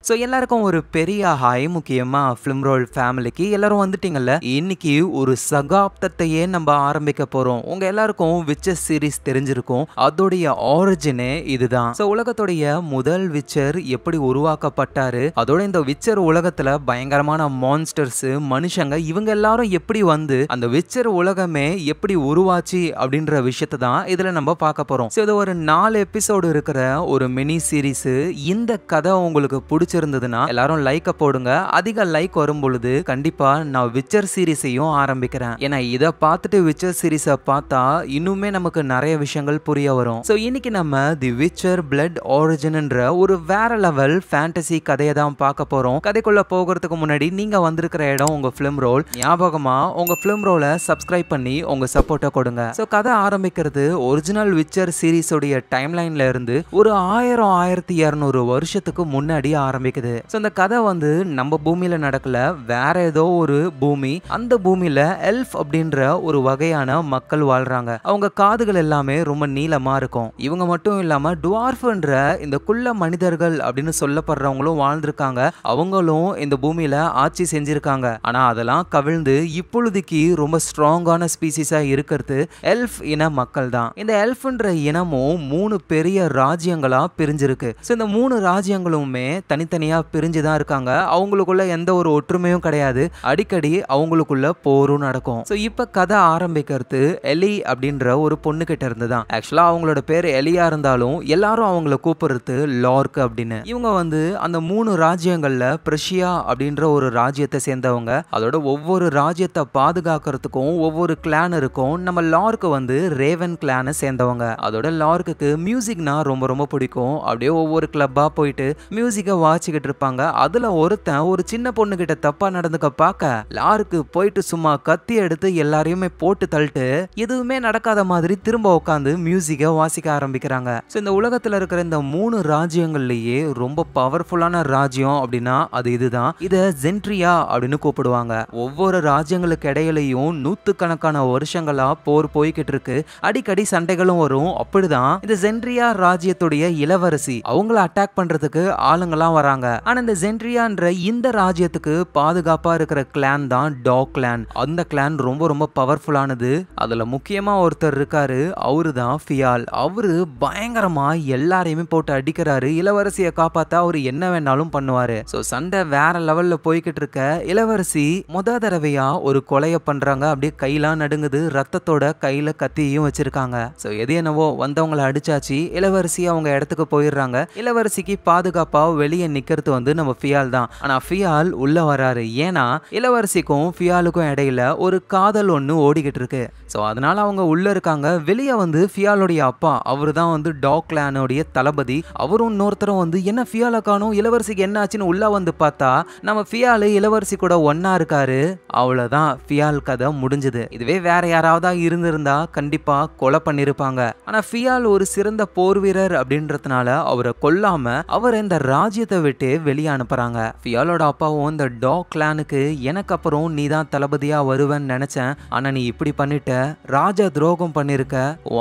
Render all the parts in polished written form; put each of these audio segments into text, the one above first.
So எல்லாருக்கும் ஒரு பெரிய ஹாய். முக்கியமாக ஃபிலிம் ரோல் ஃபேமிலிக்கு எல்லாரும் வந்துட்டீங்கல்ல. இன்னைக்கு ஒரு சகாப்தத்தையே நம்ம ஆரம்பிக்க போகிறோம். உங்கள் எல்லாருக்கும் விச்சர் சீரீஸ் தெரிஞ்சிருக்கும். அதோடைய ஆரிஜினே இதுதான். ஸோ உலகத்துடைய முதல் விச்சர் எப்படி உருவாக்கப்பட்டாரு, அதோட இந்த விச்சர் உலகத்தில் பயங்கரமான மான்ஸ்டர்ஸ், மனுஷங்க இவங்க எல்லாரும் எப்படி வந்து அந்த விச்சர் உலகமே எப்படி உருவாச்சு அப்படின்ற விஷயத்தை தான் இதில் நம்ம பார்க்க போகிறோம். ஸோ இது ஒரு 4 எபிசோடு இருக்கிற ஒரு மினி சீரீஸ். இந்த கதை உங்களுக்கு பிடிச்சிருந்ததுன்னா எல்லாரும் லைக்க போடுங்க. அதிக லைக் வரும் பொழுது கண்டிப்பா நான் விச்சர் சீரீஸையும் ஆரம்பிக்கிறேன். ஏன்னா இதை பார்த்துட்டு விச்சர் சீரீஸை பார்த்தா இன்னுமே நமக்கு நிறைய விஷயங்கள் புரிய வரும். ஸோ இன்னைக்கு நம்ம தி விச்சர் பிளட் ஆரிஜின்ன்ற ஒரு வேற லெவல் ஃபேண்டசி கதையை தான் பார்க்க போறோம். கதைக்குள்ள போகிறதுக்கு முன்னாடி நீங்க வந்திருக்கிற இடம் உங்க ஃபிலிம் ரோல். ஞாபகமா உங்க ஃபிலிம் ரோலை சப்ஸ்கிரைப் பண்ணி உங்க சப்போர்ட்டை கொடுங்க. ஸோ கதை ஆரம்பிக்கிறது ஒரிஜினல் விச்சர் சீரீஸோடைய டைம்லைன்ல இருந்து ஒரு 1200 வருஷத்துக்கு முன்னாடி ஆரம்பிக்குது. ஸோ இந்த கதை வந்து நம்ம பூமியில நடக்கல, வேற ஏதோ ஒரு பூமி. அந்த பூமியில எல்ஃப் அப்படின்ற ஒரு வகையான மக்கள் வாழ்றாங்க. அவங்க காதுகள் எல்லாமே ரொம்ப நீளமா இருக்கும். இவங்க மட்டும் இல்லாம டுவார்ஃப்ன்ற இந்த குள்ள மனிதர்கள் அப்படின்னு சொல்லப்படுறவங்களும் வாழ்ந்திருக்காங்க. அவங்களும் இந்த பூமியில ஆட்சி செஞ்சிருக்காங்க. ஆனா அதெல்லாம் கவிழ்ந்து இப்பொழுதைக்கு ரொம்ப ஸ்ட்ராங்கான ஸ்பீசிஸா இருக்கிறது எல்ஃப் இன மக்கள் தான். இந்த எல்ஃப்ன்ற இனமும் 3 பெரிய ராஜ்யங்களா பிரிஞ்சிருக்கு. ஸோ இந்த 3 ராஜ்யங்களுமே தனித்தனியா பிரிஞ்சுதான் இருக்காங்க. அவங்களுக்குள்ள எந்த ஒரு ஒற்றுமையும் கிடையாது. அடிக்கடி அவங்களுக்குள்ள போரும் நடக்கும். ஸோ இப்ப கதை ஆரம்பிக்கிறது எலி அப்படின்ற ஒரு பொண்ணு கிட்ட இருந்து தான். ஆக்சுவலா அவங்களோட பேர் எலியா இருந்தாலும் எல்லாரும் அவங்கள கூப்பிடுறது லார்க் அப்படின்னு. இவங்க வந்து அந்த 3 ராஜ்யங்கள்ல பிரஷியா அப்படின்ற ஒரு ராஜ்யத்தை சேர்ந்தவங்க. அதோட ஒவ்வொரு ராஜ்யத்தை பாதுகாக்கிறதுக்கும் ஒவ்வொரு கிளான் இருக்கும். நம்ம லார்க் வந்து ரேவன் கிளானை சேர்ந்தவங்க. அதோட லார்க்கு மியூசிக்னா ரொம்ப ரொம்ப பிடிக்கும். அப்படியே ஒவ்வொரு கிளப்பா போயிட்டு மியூசிக்கை வாசிக்கிட்டு இருப்பாங்க. அதுல ஒருத்தன் ஒரு சின்ன பொண்ணு கிட்ட தப்பா நடந்துக்க பார்க்க லாருக்கு போயிட்டு சும்மா கத்தி எடுத்து எல்லாரையுமே போட்டு தள்ளிட்டு எதுவுமே நடக்காத மாதிரி திரும்ப உட்காந்து மியூசிக்கை வாசிக்க ஆரம்பிக்கிறாங்க. ஸோ இந்த உலகத்துல இருக்கிற இந்த 3 ராஜ்யங்கள்லயே ரொம்ப பவர்ஃபுல்லான ராஜ்யம் அப்படின்னா அது இதுதான். இதை ஜென்ட்ரியா அப்படின்னு கூப்பிடுவாங்க. ஒவ்வொரு ராஜ்யங்களுக்கு இடையிலையும் நூத்துக்கணக்கான வருஷங்களா போர் போய்கிட்டு இருக்கு. அடிக்கடி சண்டைகளும் வரும். அப்படிதான் இந்த ஜென்ட்ரியா ராஜ்யத்துடைய இளவரசி அவங்கள அட்டாக் பண்றதுக்கு ஆளுங்கெல்லாம் வராங்க. ஆனா இந்த ஜென்ட்ரியான்ற இந்த ராஜ்யத்துக்கு பாதுகாப்பா இருக்கிற கிளான் தான் டாக் கிளான். அந்த கிளான் ரொம்ப ரொம்ப பவர்ஃபுல்லானது. அதுல முக்கியமா ஒருத்தர் இருக்காரு, அவரு தான் ஃபியால். அவரு பயங்கரமா எல்லாரையுமே போட்டு அடிக்கிறாரு. இளவரசியை காப்பாத்த அவரு என்ன வேணாலும் பண்ணுவாரு. சோ சண்டை வேற லெவல்ல போய்கிட்டு இருக்க இளவரசி முத தடவையா ஒரு கொலையை பண்றாங்க. அப்படியே கையெல்லாம் நடுங்குது. ரத்தத்தோட கையில கத்தியையும் வச்சிருக்காங்க. சோ எது என்னவோ வந்தவங்களை அடிச்சாச்சு. இளவரசி அவங்க இடத்துக்கு போயிடுறாங்க. இளவரசிக்கு பாதுகாப்பா வெளியே நிக்கிறது வந்து நம்ம ஃபியால் தான். ஆனா ஃபியால் உள்ள வராரு. ஏன்னா இளவரசிக்கும் ஃபியாலுக்கும் இடையில ஒரு காதல் ஒண்ணு ஓடிக்கிட்டு இருக்கு. சோ அதனால அவங்க உள்ள இருக்காங்க. வெளியே வந்து ஃபியாலுடைய அப்பா, அவரு தான் வந்து டாக் கிளானோடைய தளபதி. அவரும் இன்னொருத்தரும் வந்து என்ன ஃபியாலை காணும், இளவரசிக்கு என்ன ஆச்சுன்னு உள்ள வந்து பார்த்தா நம்ம ஃபியாலு இளவரசி கூட ஒன்னா இருக்காரு. அவ்வளவுதான், ஃபியால் கதை முடிஞ்சது. இதுவே வேற யாராவதா இருந்திருந்தா கண்டிப்பா கொலை பண்ணிருப்பாங்க. ஆனா ஃபியால் ஒரு சிறந்த போர் வீரர் அப்படின்றதுனால அவரை கொல்லாம அவர் இந்த ராஜ்யத்தை விட்டு வெளியே அனுப்புறாங்க. ஃபியாலோட அப்பாவும் இந்த டாக் கிளானுக்கு எனக்கு அப்புறம் நீ தான் தளபதியா வருவேன்னு நினைச்சேன், ஆனா நீ இப்படி பண்ணிட்ட, ராஜா துரோகம் பண்ணிருக்க,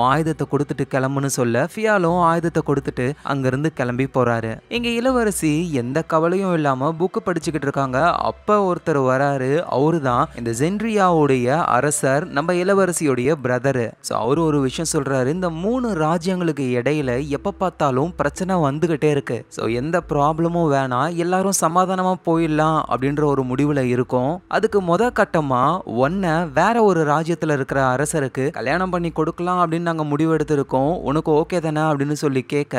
ஆயுதத்தை கொடுத்துட்டு கிளம்புன்னு சொல்ல ஃபியாலும் ஆயுதத்தை கொடுத்துட்டு அங்கிருந்து கிளம்பி போறாரு. இங்க இளவரசி எந்த கவலையும் இல்லாம புக்கு படிச்சுக்கிட்டு இருக்காங்க. அப்ப ஒருத்தர் வராரு. அவரு தான் இந்த ஜென்ட்ரியாவுடைய அரசர், நம்ம இளவரசியுடைய பிரதரு. சோ அவரு ஒரு விஷயம் சொல்றாரு, இந்த 3 ராஜ்யங்களுக்கு இடையில எப்ப பார்த்தாலும் பிரச்சனை வந்துகிட்டே இருக்கு. சோ எந்த ப்ராப்ளமும் வேணாம், எல்லாரும் சமாதானமா போயிடலாம் அப்படின்ற ஒரு முடிவுல இருக்கும். அதுக்கு முத கட்டமா ஒன்ன வேற ஒரு ராஜ்யத்துல இருக்கிற அரசருக்கு கல்யாணம் பண்ணி கொடுக்கலாம் அப்படின்னு நாங்க முடிவு எடுத்திருக்கோம். உனக்கு ஓகே தானே அப்படின்னு சொல்லி கேட்க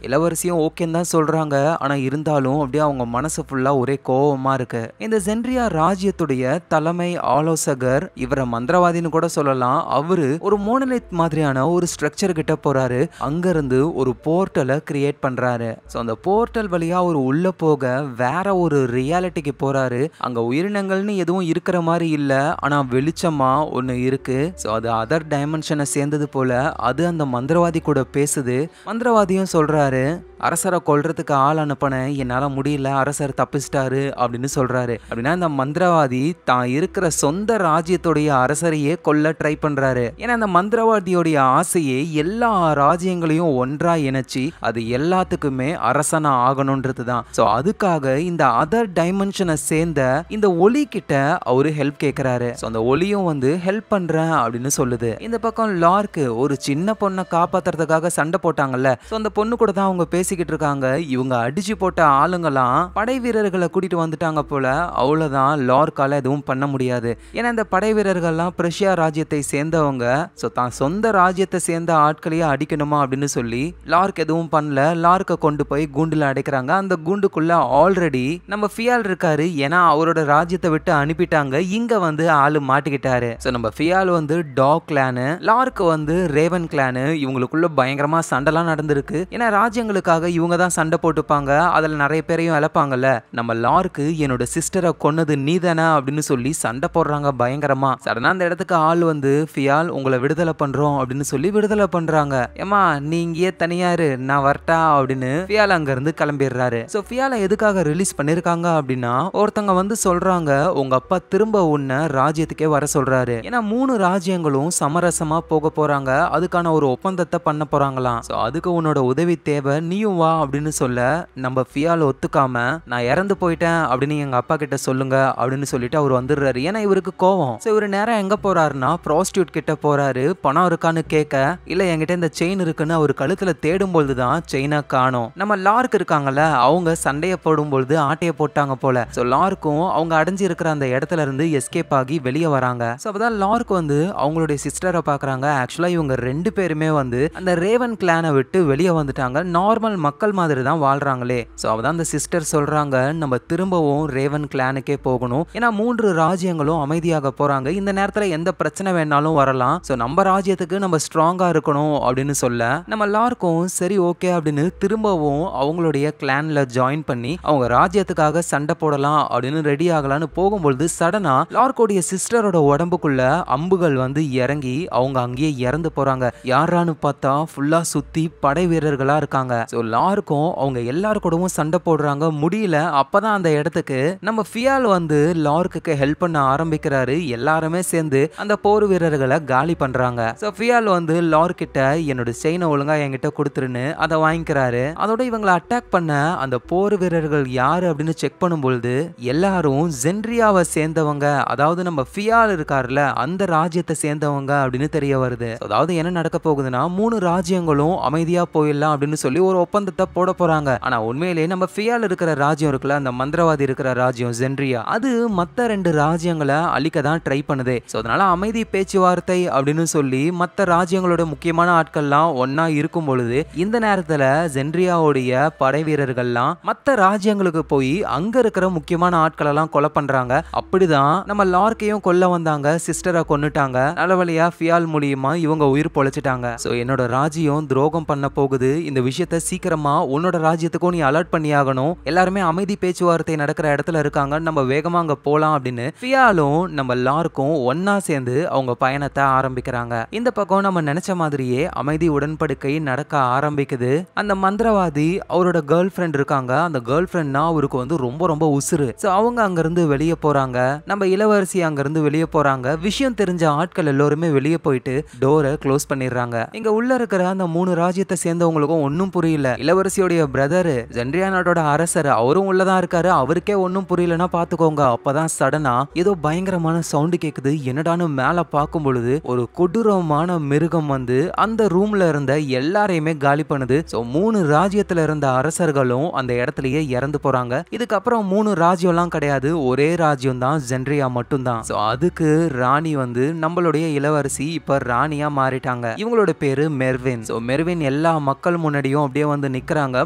இளவரசியும் ஓகேன்னு தான் சொல்றாங்க. ஆனா இருந்தாலும் அப்படியே அவங்க மனசு ஃபுல்லா ஒரே கோவமா இருக்கு. இந்த ஜென்ட்ரியா ராஜ்யத்துடைய தலைமை ஆலோசகர், இவரை மந்திரவாதின்னு கூட சொல்லலாம். அவரு ஒரு மோனலித் மாதிரியான ஒரு ஸ்ட்ரக்சர் கிட்ட போறாரு. அங்க இருந்து ஒரு போர்ட்டலை கிரியேட் பண்றாரு. சோ அந்த போர்ட்டல் வழியா ஒரு உள்ள போக வேற ஒரு ரியாலிட்டிக்கு போறாரு. அங்க உயிரினங்கள்னு எதுவும் இருக்கிற மாதிரி இல்ல, ஆனா வெளிச்சமா ஒண்ணு இருக்கு. சோ அது அதர் டைமென்ஷனை சேர்ந்தது போல. அது அந்த மந்திரவாதி கூட பேசுது. மந்திரவாதியும் சொல்றாரு, அரசரை கொல்றதுக்கு ஆள் அனுப்பினேன், என்னால முடியல, அரசர் தப்பிச்சிட்டாரு அப்படின்னு சொல்றாரு. அப்படின்னா இந்த மந்திரவாதி தான் இருக்கிற சொந்த ராஜ்யத்துடைய அரசரையே கொல்ல ட்ரை பண்றாரு. ஏன்னா அந்த மந்திரவாதியோடைய ஆசையே எல்லா ராஜ்யங்களையும் ஒன்றா இணைச்சி அது எல்லாத்துக்குமே அரசனா ஆகணும்ன்றது தான். அப்படின்னா. சோ அதுக்காக இந்த அதர் டைமென்ஷனை சேர்ந்த இந்த ஒளி கிட்ட அவரு ஹெல்ப் கேக்குறாரு. சோ அந்த ஒளியும் வந்து ஹெல்ப் பண்றேன் அப்படின்னு சொல்லுது. இந்த பக்கம் லார்க் ஒரு சின்ன பொண்ணை காப்பாத்துறதுக்காக சண்டை போட்டாங்கல்ல, சோ அந்த பொண்ணு கூட தான் அவங்க பேசிக்கிட்டு இருக்காங்க. இவங்க அடிச்சு போட்ட ஆளுங்கலாம் படை வீரர்களை கூட்டிட்டு வந்துட்டாங்க போல. அவ்வளவுதான், லார்க்கால எதுவும் பண்ண முடியாது. ஏன்னா இந்த படை வீரர்கள்லாம் பிரஷியா ராஜ்யத்தை சேர்ந்தவங்க. சோ தான் சொந்த ராஜ்யத்தை சேர்ந்த ஆட்களையே அடிக்கணுமா அப்படின்னு சொல்லி லார்க் எதுவும் பண்ணல. லார்க்க கொண்டு போய் கூண்டுல அடைக்கிறாங்க. அந்த கூண்டுக்குள்ள ஆல்ரெடி நம்ம ஃபியால் இருக்காரு. ஏன்னா அவரோட ராஜ்யத்தை விட்டு அனுப்பிட்டாங்க. இங்க வந்து ஆளு மாட்டிக்கிட்டாரு. சோ நம்ம ஃபியால் வந்து டாக் கிளானு, லார்க் வந்து ரேவன் கிளானு. இவங்களுக்குள்ள பயங்கரமா சண்டைலாம் நடந்திருக்கு. ஏன்னா ராஜ்யங்களுக்காக இவங்க தான் சண்டை போட்டுப்பாங்க. அதுல நிறைய பேரையும் இழப்பாங்கல்ல. நம்ம லார்க்கு என்னோட சிஸ்டரை கொன்னது நீதானா அப்படின்னு சொல்லி சண்டை போடுறாங்க பயங்கரமா. சடனா அந்த இடத்துக்கு ஆள் வந்து ஃபியால் உங்களை விடுதலை பண்றோம் அப்படின்னு சொல்லி விடுதலை பண்றாங்க. ஏமா நீ இங்கேயே தனியாரு, நான் வரட்டா அப்படின்னு ஃபியால் அங்க இருந்து கிளம்பிடுறாரு. சோ ஃபியாலை எதுக்காக ரிலீஸ் பண்ணிருக்காங்க அப்படின்னா, ஒருத்தங்க வந்து சொல்றாங்க உங்க அப்பா திரும்ப உன்னை ராஜ்யத்துக்கே வர சொல்றாரு. ஏன்னா 3 ராஜ்யங்களும் சமரசமா போக போறாங்க. அதுக்கான ஒரு ஒப்பந்தத்தை பண்ண போறாங்களாம். சோ அதுக்கு உன்னோட உதவி தேவை, நீயும் வா அப்படின்னு சொல்ல நம்ம ஃபியால் ஒத்துக்காம நான் இறந்து போயிட்டேன் அப்படின்னு எங்க அப்பா கிட்ட சொல்லுங்க அப்படின்னு சொல்லிட்டு அவர் வந்துடுறாரு. ஏன்னா இவருக்கு கோவம். சோ இவரு நேரம் எங்க போறாருன்னா ப்ராஸ்டியூட் கிட்ட போறாரு. பணம் இருக்கான்னு கேட்க, இல்ல என்கிட்ட இந்த செயின் இருக்குன்னு அவர் கழுத்துல தேடும் பொழுதுதான் செயினை காணோம். நம்ம லார்க் இருக்காங்கல்ல, அவங்க சண்டைய போடும் பொழுது ஆட்டைய போட்டாங்க போல. சோ லார்க்கும் அவங்க அடைஞ்சு இருக்கிற அந்த இடத்துல இருந்து எஸ்கேப் ஆகி வெளியே வராங்க. சோ அப்பதான் லார்க் வந்து அவங்களுடைய சிஸ்டரை பாக்குறாங்க. ஆக்சுவலா இவங்க 2 பேருமே வந்து அந்த ரேவன் கிளானை விட்டு வெளியே வந்துட்டாங்க. நார்மல் மக்கள் மாதிரி தான் வாழ்றாங்களே. சோ அவதான் அந்த சிஸ்டர் சொல்றாங்க, நம்ம திரும்பவும் ரேவன் கிளானுக்கே போகணும். ஏன்னா 3 ராஜ்யங்களும் அமைதியாக போறாங்க. இந்த நேரத்துல எந்த பிரச்சனை வேணாலும் வரலாம். சோ நம்ம ராஜ்யத்துக்கு நம்ம ஸ்ட்ராங்கா இருக்கணும் அப்படின்னு சொல்ல, நம்ம லார்க்கும் சரி ஓகே அப்படின்னு திரும்பவும் அவங்களுடைய கிளான்ல ஜாயின் பண்ணி அவங்க ராஜ்யத்துக்காக சண்டை போடலாம் அப்படின்னு ரெடி ஆகலான்னு போகும்பொழுது சடனா லார்க்கோடைய சிஸ்டரோட உடம்புக்குள்ள அம்புகள் வந்து இறங்கி அவங்க அங்கேயே இறந்து போறாங்க. யாரான்னு பார்த்தா ஃபுல்லா சுத்தி படை வீரர்களா இருக்காங்க. சோ லார்க்கும் அவங்க எல்லாரு கூடவும் சண்டை போடுறாங்க, முடியல. அப்பதான் அந்த இடத்துக்கு நம்ம ஃபியால் வந்து லார்க்கு ஹெல்ப் பண்ண ஆரம்பிக்கிறாரு. எல்லாருமே சேர்ந்து அந்த போர் வீரர்களை காலி பண்றாங்க. சோ ஃபியால் வந்து லார்க் கிட்ட என்னோட செயினை ஒழுங்கா என்கிட்ட கொடுத்துருன்னு அதை வாங்கிக்கிறாரு. அதோட இவங்களை அட்டாக் பண்ண அந்த போர் வீரர்கள் யாரு அப்படின்னு செக் பண்ணும்பொழுது எல்லாரும் ஜென்ரியாவை சேர்ந்தவங்க, அதாவது நம்ம ஃபியால் இருக்காருல அந்த ராஜ்யத்தை சேர்ந்தவங்க அப்படின்னு தெரிய வருது. அதாவது என்ன நடக்க போகுதுன்னா 3 ராஜ்யங்களும் அமைதியா போயிடலாம் அப்படின்னு சொல்லி ஒரு ஒப்பந்தத்தை போட போறாங்க. ஆனா உண்மையிலேயே நம்ம ஃபியால் இருக்கிற ராஜ்யம் இருக்குல்ல, அந்த மந்திரவாதி இருக்கிற ராஜ்யம் ஜென்ரியா, அது மத்த 2 ராஜ்யங்களை அழிக்க தான் ட்ரை பண்ணுது. சோ அதனால அமைதி பேச்சுவார்த்தை அப்படின்னு சொல்லி மத்த ராஜ்யங்களோட முக்கியமான ஆட்கள்லாம் ஒன்னா இருக்கும் பொழுது இந்த நேரத்துல ஜென்ரியாவுடைய படை வீரர்கள்லாம் மத்த ராஜ்யங்களுக்கு போய் அங்க இருக்கிற முக்கியமான ஆட்கள் எல்லாம் கொலை பண்றாங்க. அப்படிதான் நம்ம லார்க்கையும் கொல்ல வந்தாங்க, சிஸ்டரை கொன்னுட்டாங்க. நல்லவழியா ஃபியால் மூலியமா இவங்க உயிர் பொழைச்சிட்டாங்க. சோ என்னோட ராஜ்யம் துரோகம் பண்ண போகுது, இந்த விஷயத்தை சீக்கிரமா உன்னோட ராஜ்யத்துக்கும் நீ அலர்ட் பண்ணி ஆகணும். எல்லாருமே அமைதி பேச்சுவார்த்தை நடக்கிற இடத்துல இருக்காங்க, நம்ம வேகமா அங்க போலாம் அப்படின்னு ஃபியாலும் நம்ம லார்க்கும் ஒன்னா சேர்ந்து அவங்க பயணத்தை ஆரம்பிக்கிறாங்க. இந்த பக்கம் நம்ம நினைச்ச மாதிரியே அமைதி உடன்படிக்கை நடக்க ஆரம்பிக்குது. அந்த மந்திரவாதி அவரோட கேர்ள் ஃப்ரெண்ட் இருக்காங்க, அந்த கேர்ள் ஃப்ரெண்ட்னா அவருக்கு வந்து ரொம்ப ரொம்ப உசுறு. சோ அவங்க அங்க இருந்து வெளியே போறாங்க. நம்ம இளவரசி அங்க இருந்து வெளியே போறாங்க. விஷயம் தெரிஞ்ச ஆட்கள் எல்லாருமே வெளியே போயிட்டு டோரை க்ளோஸ் பண்ணிடுறாங்க. இங்க உள்ள இருக்கிற அந்த 3 ராஜ்யத்தை சேர்ந்தவங்களுக்கும் ஒன்னும் புரியல. இளவரசியோட பிரதர் ஜென்ரியா நாட்டோட அரசர் அவரும் உள்ளதான் இருக்காரு, அவருக்கே ஒன்னும் புரியலன்னா பாத்துக்கோங்க. அப்பதான் சடனா ஏதோ பயங்கரமான சவுண்ட் கேக்குது. என்னடான்னு மேல பார்க்கும் பொழுது ஒரு கொடூரமான மிருகம் வந்து அந்த ரூம்ல இருந்த எல்லாரையுமே காலி பண்ணுது. சோ 3 ராஜ்யத்துல இருந்த அரசர்களும் அந்த இடத்துலயே இறந்து போறாங்க. இதுக்கப்புறம் 3 ராஜ்யம் எல்லாம் கிடையாது, ஒரே ராஜ்யம் தான், ஜென்ரியா மட்டும் தான். சோ அதுக்கு ராணி வந்து நம்மளுடைய இளவரசி இப்ப ராணியா மாறிட்டாங்க. இவங்களோட பேரு மெர்வின். சோ மெர்வின் எல்லா மக்கள் முன்னாடியும் அப்படியே வந்து நிக்கிறாங்க.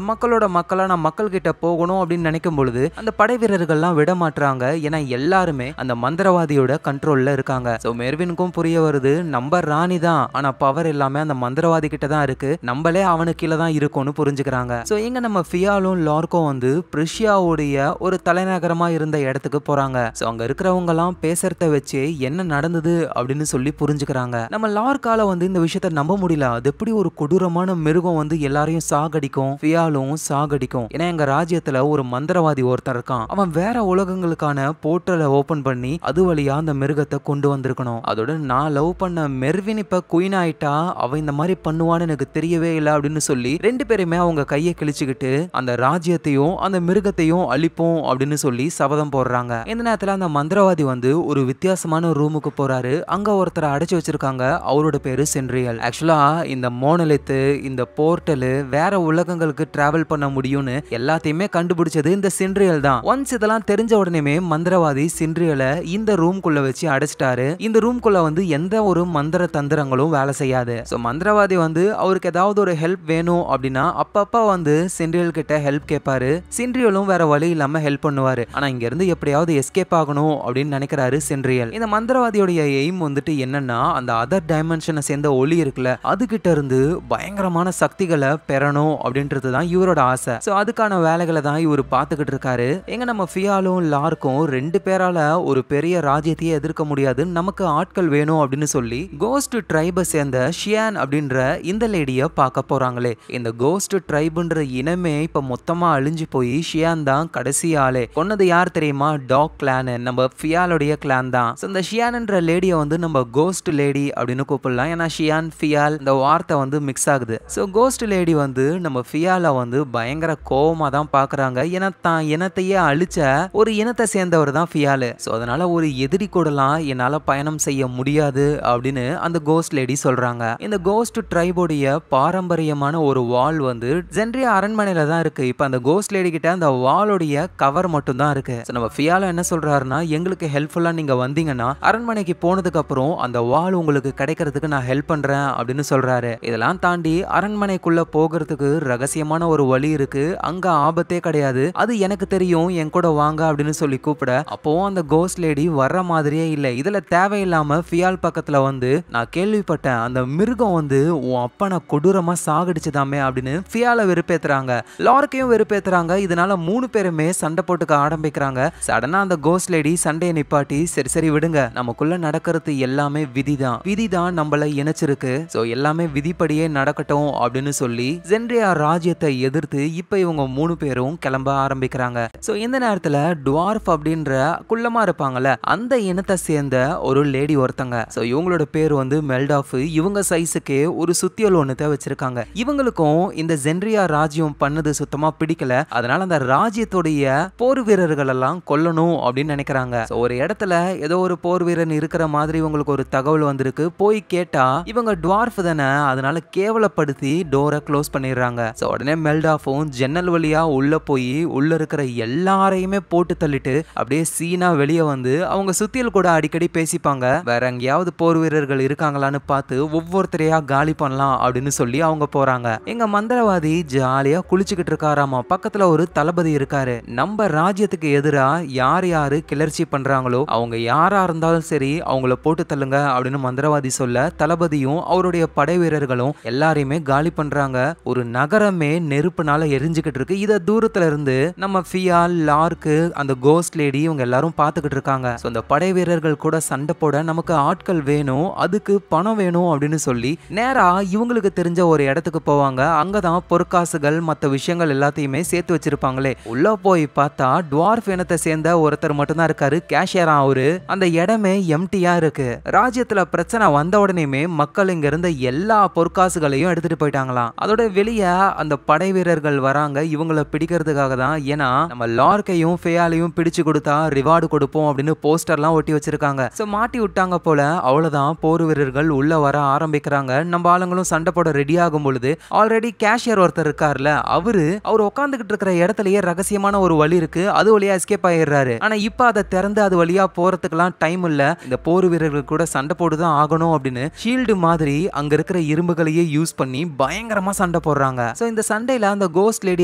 மக்களோட மக்களா நான் மக்கள் கிட்ட போகணும் அப்படின்னு நினைக்கும் பொழுது அந்த படை வீரர்கள்லாம் விட மாட்டாங்க. ஏன்னா எல்லாருமே அந்த மந்திரவாதியோட கண்ட்ரோல்ல இருக்காங்க. சோ மெர்வினுக்கும் புரிய வருது, நம்ம ராணி தான், ஆனா பவர் எல்லாமே அந்த மந்திரவாதி கிட்ட தான் இருக்கு, நம்மளே அவனுக்கு கீழே தான் இருக்கும்னு புரிஞ்சுக்கிறாங்க. சோ இங்க நம்ம ஃபியாலும் லார்க்கும் வந்து பிரஷியாவுடைய ஒரு தலைநகரமா இருந்த இடத்துக்கு போறாங்க. சோ அங்க இருக்கிறவங்க எல்லாம் பேசுறத வச்சு என்ன நடந்தது அப்படின்னு சொல்லி புரிஞ்சுக்கிறாங்க. நம்ம லார்க்கால வந்து இந்த விஷயத்த நம்ப முடியல. அது எப்படி ஒரு கொடூரமான மிருகம் வந்து எல்லாரையும் சாகடிக்கும், ஃபியாலும் சாகடிக்கும். ஏன்னா எங்க ராஜ்யத்துல ஒரு மந்திரவாதி ஒருத்தர் இருக்கான், அவன் வேற உலகங்களுக்கான போர்ட்டலை ஓபன் பண்ணி அது வழியா அந்த மிருகத்தை கொண்டு வந்திருக்கணும். அதோட நான் லவ் பண்ண மெர்வின் இப்ப குயின் ஆயிட்டா, அவ இந்த மாதிரி பண்ணுவான்னு எனக்கு தெரியவே இல்லை அப்படின்னு சொல்லி 2 பேருமே அவங்க கையை கிழிச்சுக்கிட்டு அந்த ராஜ்யத்தையும் அந்த மிருகத்தையும் அழிப்போம் அப்படின்னு சொல்லி சபதம் போடுறாங்க. இந்த நேரத்துல அந்த மந்திரவாதி வந்து ஒரு வித்தியாசமான ரூமுக்கு போறாரு. அங்க ஒருத்தரை அடைச்சு வச்சிருக்காங்க. அவரோட பேரு சென்ட்ரியல். ஆக்சுவலா இந்த மோனலித்து, இந்த போர்ட்டல், வேற உலகங்களுக்கு டிராவல் பண்ண முடியும்னு எல்லாத்தையுமே கண்டுபிடிச்சது இந்த சென்ட்ரியல் தான். ஒன்ஸ் இதெல்லாம் தெரிஞ்ச உடனே மந்திரவாதி சென்ட்ரியலை இந்த ரூம்குள்ள வச்சு அடைச்சிட்டாரு. இந்த ரூம்குள்ள வந்து எந்த ஒரு மந்திர தந்திரங்களும் வேலை செய்யாது. சோ மந்திரவாதி வந்து அவருக்கு ஏதாவது ஒரு ஹெல்ப் வேணும் அப்படின்னா அப்பப்ப வந்து சென்ட்ரியல் கிட்ட ஹெல்ப் கேட்பாரு. சென்ட்ரியலும் வேற வழி இல்லாம ஹெல்ப் பண்ணுவாரு. ஆனா இங்க இருந்து எப்படியாவது எஸ்கேப் ஆகணும் அப்படின்னு நினைக்கிறாரு சென்ட்ரியல். இந்த மந்திரவாதியோட எய்ம் வந்துட்டு என்னன்னா அந்த அதர் டைமென்ஷனை சேர்ந்த ஒளி இருக்குல்ல, அதுகிட்ட இருந்து பயங்கரமான சக்திகளை பெறணும் அப்படின்றது தான் இவரோட ஆசை. சோ அதுக்கான வேலைகளை தான் இவர் பார்த்துக்கிட்டு இருக்காரு. எங்க நம்ம ஃபியாலும் லார்க்கும் 2 பேரால ஒரு பெரிய ராஜ்யத்தையே எதிர்க்க முடியாது, நமக்கு ஆட்கள் வேணும் அப்படின்னு சொல்லி கோஸ்ட் ட்ரைபை சேர்ந்த ஷியான் அப்படின்ற இந்த லேடிய பார்க்க போறாங்களே. இந்த கோஸ்ட் ட்ரைப்ன்ற இனமே இப்ப மொத்தமா அழிஞ்சு போய் ஷியான் தான் கடைசி ஆளே. கொன்னது யார் தெரியுமா? டாக் கிளான், நம்ம ஃபியாலுடைய கிளான் தான். இந்த ஷியான்ன்ற லேடியை வந்து நம்ம கோஸ்ட் லேடி அப்படின்னு கூப்பிடலாம். ஏன்னா ஷியான் ஃபியால் இந்த வார்த்தை வந்து மிக்ஸ் ஆகுது. ஸோ கோஸ்ட் லேடி வந்து நம்ம ஃபியாலை வந்து பயங்கர கோவமா தான் பாக்குறாங்க. ஏன்னா தான் இனத்தையே அழிச்ச ஒரு இனத்தை சேர்ந்தவர் தான் ஃபியாலு. ஸோ அதனால ஒரு எதிரி கூடலாம் என்னால பயணம் செய்ய முடியாது அப்படின்னு அந்த கோஸ்ட் லேடி சொல்றாங்க. இந்த கோஸ்ட் ட்ரைபோடைய பாரம்பரியமான ஒரு வால் வந்து ஜென்ட்ரியா அரண்மனையில தான் இருக்கு. இப்ப அந்த கோஸ்ட் லேடி கிட்ட அந்த வாலோடைய கவர் மட்டும் தான் இருக்கு. நம்ம ஃபியாலோ என்ன சொல்றாருன்னா, எங்களுக்கு ஹெல்ப்ஃபுல்லா நீங்க வந்தீங்கன்னா அரண்மனைக்கு போனதுக்கு அப்புறம் அந்த வால் உங்களுக்கு கிடைக்கிறதுக்கு நான் ஹெல்ப் பண்றேன் அப்படின்னு சொல்றாரு. இதெல்லாம் தாண்டி அரண்மனைக்குள்ள போகிறதுக்கு ரகசியமான ஒரு வழி இருக்கு, அங்க ஆபத்தே கிடையாது, அது எனக்கு தெரியும், என் கூட வாங்க அப்படின்னு சொல்லி கூப்பிட அப்போ அந்த கோஸ்ட் லேடி வர்ற மாதிரியே இல்லை. இதுல தேவையில்லாம ஃபியால் பக்கத்துல வந்து நான் கேள்விப்பட்டேன் அந்த மிருகம் வந்து உன் அப்பனை கொடூரமா சாகடிச்சுதாமே அப்படின்னு ஃபியாலை வெறுப்பேத்துறாங்க. லார்க்கையும் வெறுப்பேத்துறாங்க. இதனால 3 பேருமே சண்டை போட்டுக்க ஆரம்பிக்கிறாங்க. சடனா அந்த கோஸ்ட் லேடி சண்டையை நிப்பாட்டி, சரி சரி விடுங்க, நமக்குள்ள நடக்கிறது எல்லாமே விதிதான், விதிதான் நம்மள இணைச்சிருக்கு, சோ எல்லாமே விதிப்படியே நடக்கட்டும் அப்படின்னு சொல்லி ஜென்ட்ரியா ராஜ்யத்தை எதிர்த்து இப்ப இவங்க 3 பேரும் கிளம்ப ஆரம்பிக்கிறாங்க. சோ இந்த நேரத்துல டுவார்ஃப் அப்படின்ற குள்ளமா இருப்பாங்கல்ல, அந்த இனத்தை சேர்ந்த ஒரு லேடி ஒருத்தங்க. சோ இவங்களோட பேர் வந்து மெல்டாஃப். இவங்க சைஸுக்கே ஒரு சுத்தியல் ஒண்ணுத்தை வச்சிருக்காங்க. இவங்களுக்கும் இந்த ஜென்ட்ரியா ராஜ்யம் பண்ணது சுத்தமா பிடிக்கல. அதனால அந்த ராஜ்யத்துடைய போர் வீரர்கள் எல்லாம் கொல்லணும் அப்படின்னு நினைக்கிறாங்க. ஒரு இடத்துல ஏதோ ஒரு போர் வீரன் இருக்கிற மாதிரி இவங்களுக்கு ஒரு தகவல் வந்திருக்கு. போய் கேட்டா இவங்க டுவார்ஃப் தானே, அதனால கேவலப்படுத்தி டோரை க்ளோஸ் பண்ணிடுறாங்க. உடனே மெல்டாஃபும் ஜன்னல் வழியா உள்ள போய் உள்ள இருக்கிற எல்லாரையுமே போட்டு தள்ளிட்டு அப்படியே சீனா வெளியே வந்து அவங்க சுத்தியல் கூட அடிக்கடி பேசிப்பாங்க. வேற எங்கேயாவது போர் வீரர்கள் இருக்காங்களான்னு பார்த்து ஒவ்வொருத்தரையா காலி பண்ணலாம் அப்படின்னு சொல்லி அவங்க போறாங்க. எங்க மந்திரவாதி ஜாலியா குளிச்சுக்கிட்டு இருக்காராமா. பக்கத்துல ஒரு தளபதி இருக்காரு. நம்ம ராஜ்யத்துக்கு எதிரா யார் யாரு கிளர்ச்சி பண்றாங்களோ அவங்க யாரா இருந்தாலும் சரி அவங்கள போட்டு தள்ளுங்க அப்படின்னு மந்திரவாதி சொல்ல, தளபதியும் அவருடைய படை வீரர்களும் எல்லாரையுமே காலி பண்றாங்க. ஒரு நகரமே நெருப்புனால எரிஞ்சுக்கிட்டு இருக்கு. இத தூரத்துல இருந்து நம்ம ஃபியால், லார்க்கு, அந்த கோஸ்ட் லேடி இவங்க எல்லாரும் பார்த்துக்கிட்டு இருக்காங்க. அந்த படை வீரர்கள் கூட சண்டை போட நமக்கு ஆட்கள் வேணும், அதுக்கு பணம் வேணும் அப்படின்னு சொல்லி நேரா இவங்களுக்கு தெரிஞ்ச ஒரு இடத்துக்கு போவாங்க. அங்கதான் பொற்காசுகள் மற்ற விஷயங்கள் எல்லாத்தையுமே சேர்த்து வச்சிருப்பாங்களே. உள்ள போய் பார்த்தா டுவார்ஃப் இனத்தை சேர்ந்த ஒருத்தர் மட்டும்தான் இருக்காரு, கேஷியரா. அவரு அந்த இடமே எம்டியா இருக்கு. ராஜ்யத்துல பிரச்சனை வந்த உடனேமே மக்கள் இங்க இருந்த எல்லா பொற்காசுகளையும் எடுத்துட்டு போயிட்டாங்களாம். அதோட வெளியே அந்த படை வீரர்கள் வராங்க இவங்களை பிடிக்கிறதுக்காக தான். ஏன்னா நம்ம லார்க்கையும் ஃபியாலையும் பிடிச்சு கொடுத்தா ரிவார்டு கொடுப்போம் அப்படின்னு போஸ்டர்லாம் ஒட்டி வச்சிருக்காங்க. சோ மாட்டி விட்டாங்க போல. அவ்வளவுதான், போர் வீரர்கள் உள்ள வர ஆரம்பிக்கிறாங்க. நம்ம ஆளுங்களும் சண்டை போட ரெடி ஆகும் பொழுது ஆல்ரெடி கேஷியர் ஒருத்தர் இருக்கார்ல, அவர் உட்காந்துக்கிட்டு இருக்கிற இடத்துலயே ரகசியமான ஒரு வழி இருக்கு, அது வழியா எஸ்கேப் ஆயிடுறாரு. ஆனா இப்ப அதை திறந்து அது வழியா போறதுக்கெல்லாம் டைம் இல்ல, இந்த போர் வீரர்கள் கூட சண்டை போட்டுதான் ஆகணும் அப்படின்னு ஷீல்டு மாதிரி அங்க இருக்கிற இரும்புகளையே யூஸ் பண்ணி பயங்கரமா சண்டை போடுறாங்க. சோ இந்த சண்டையில அந்த கோஸ்ட் லேடி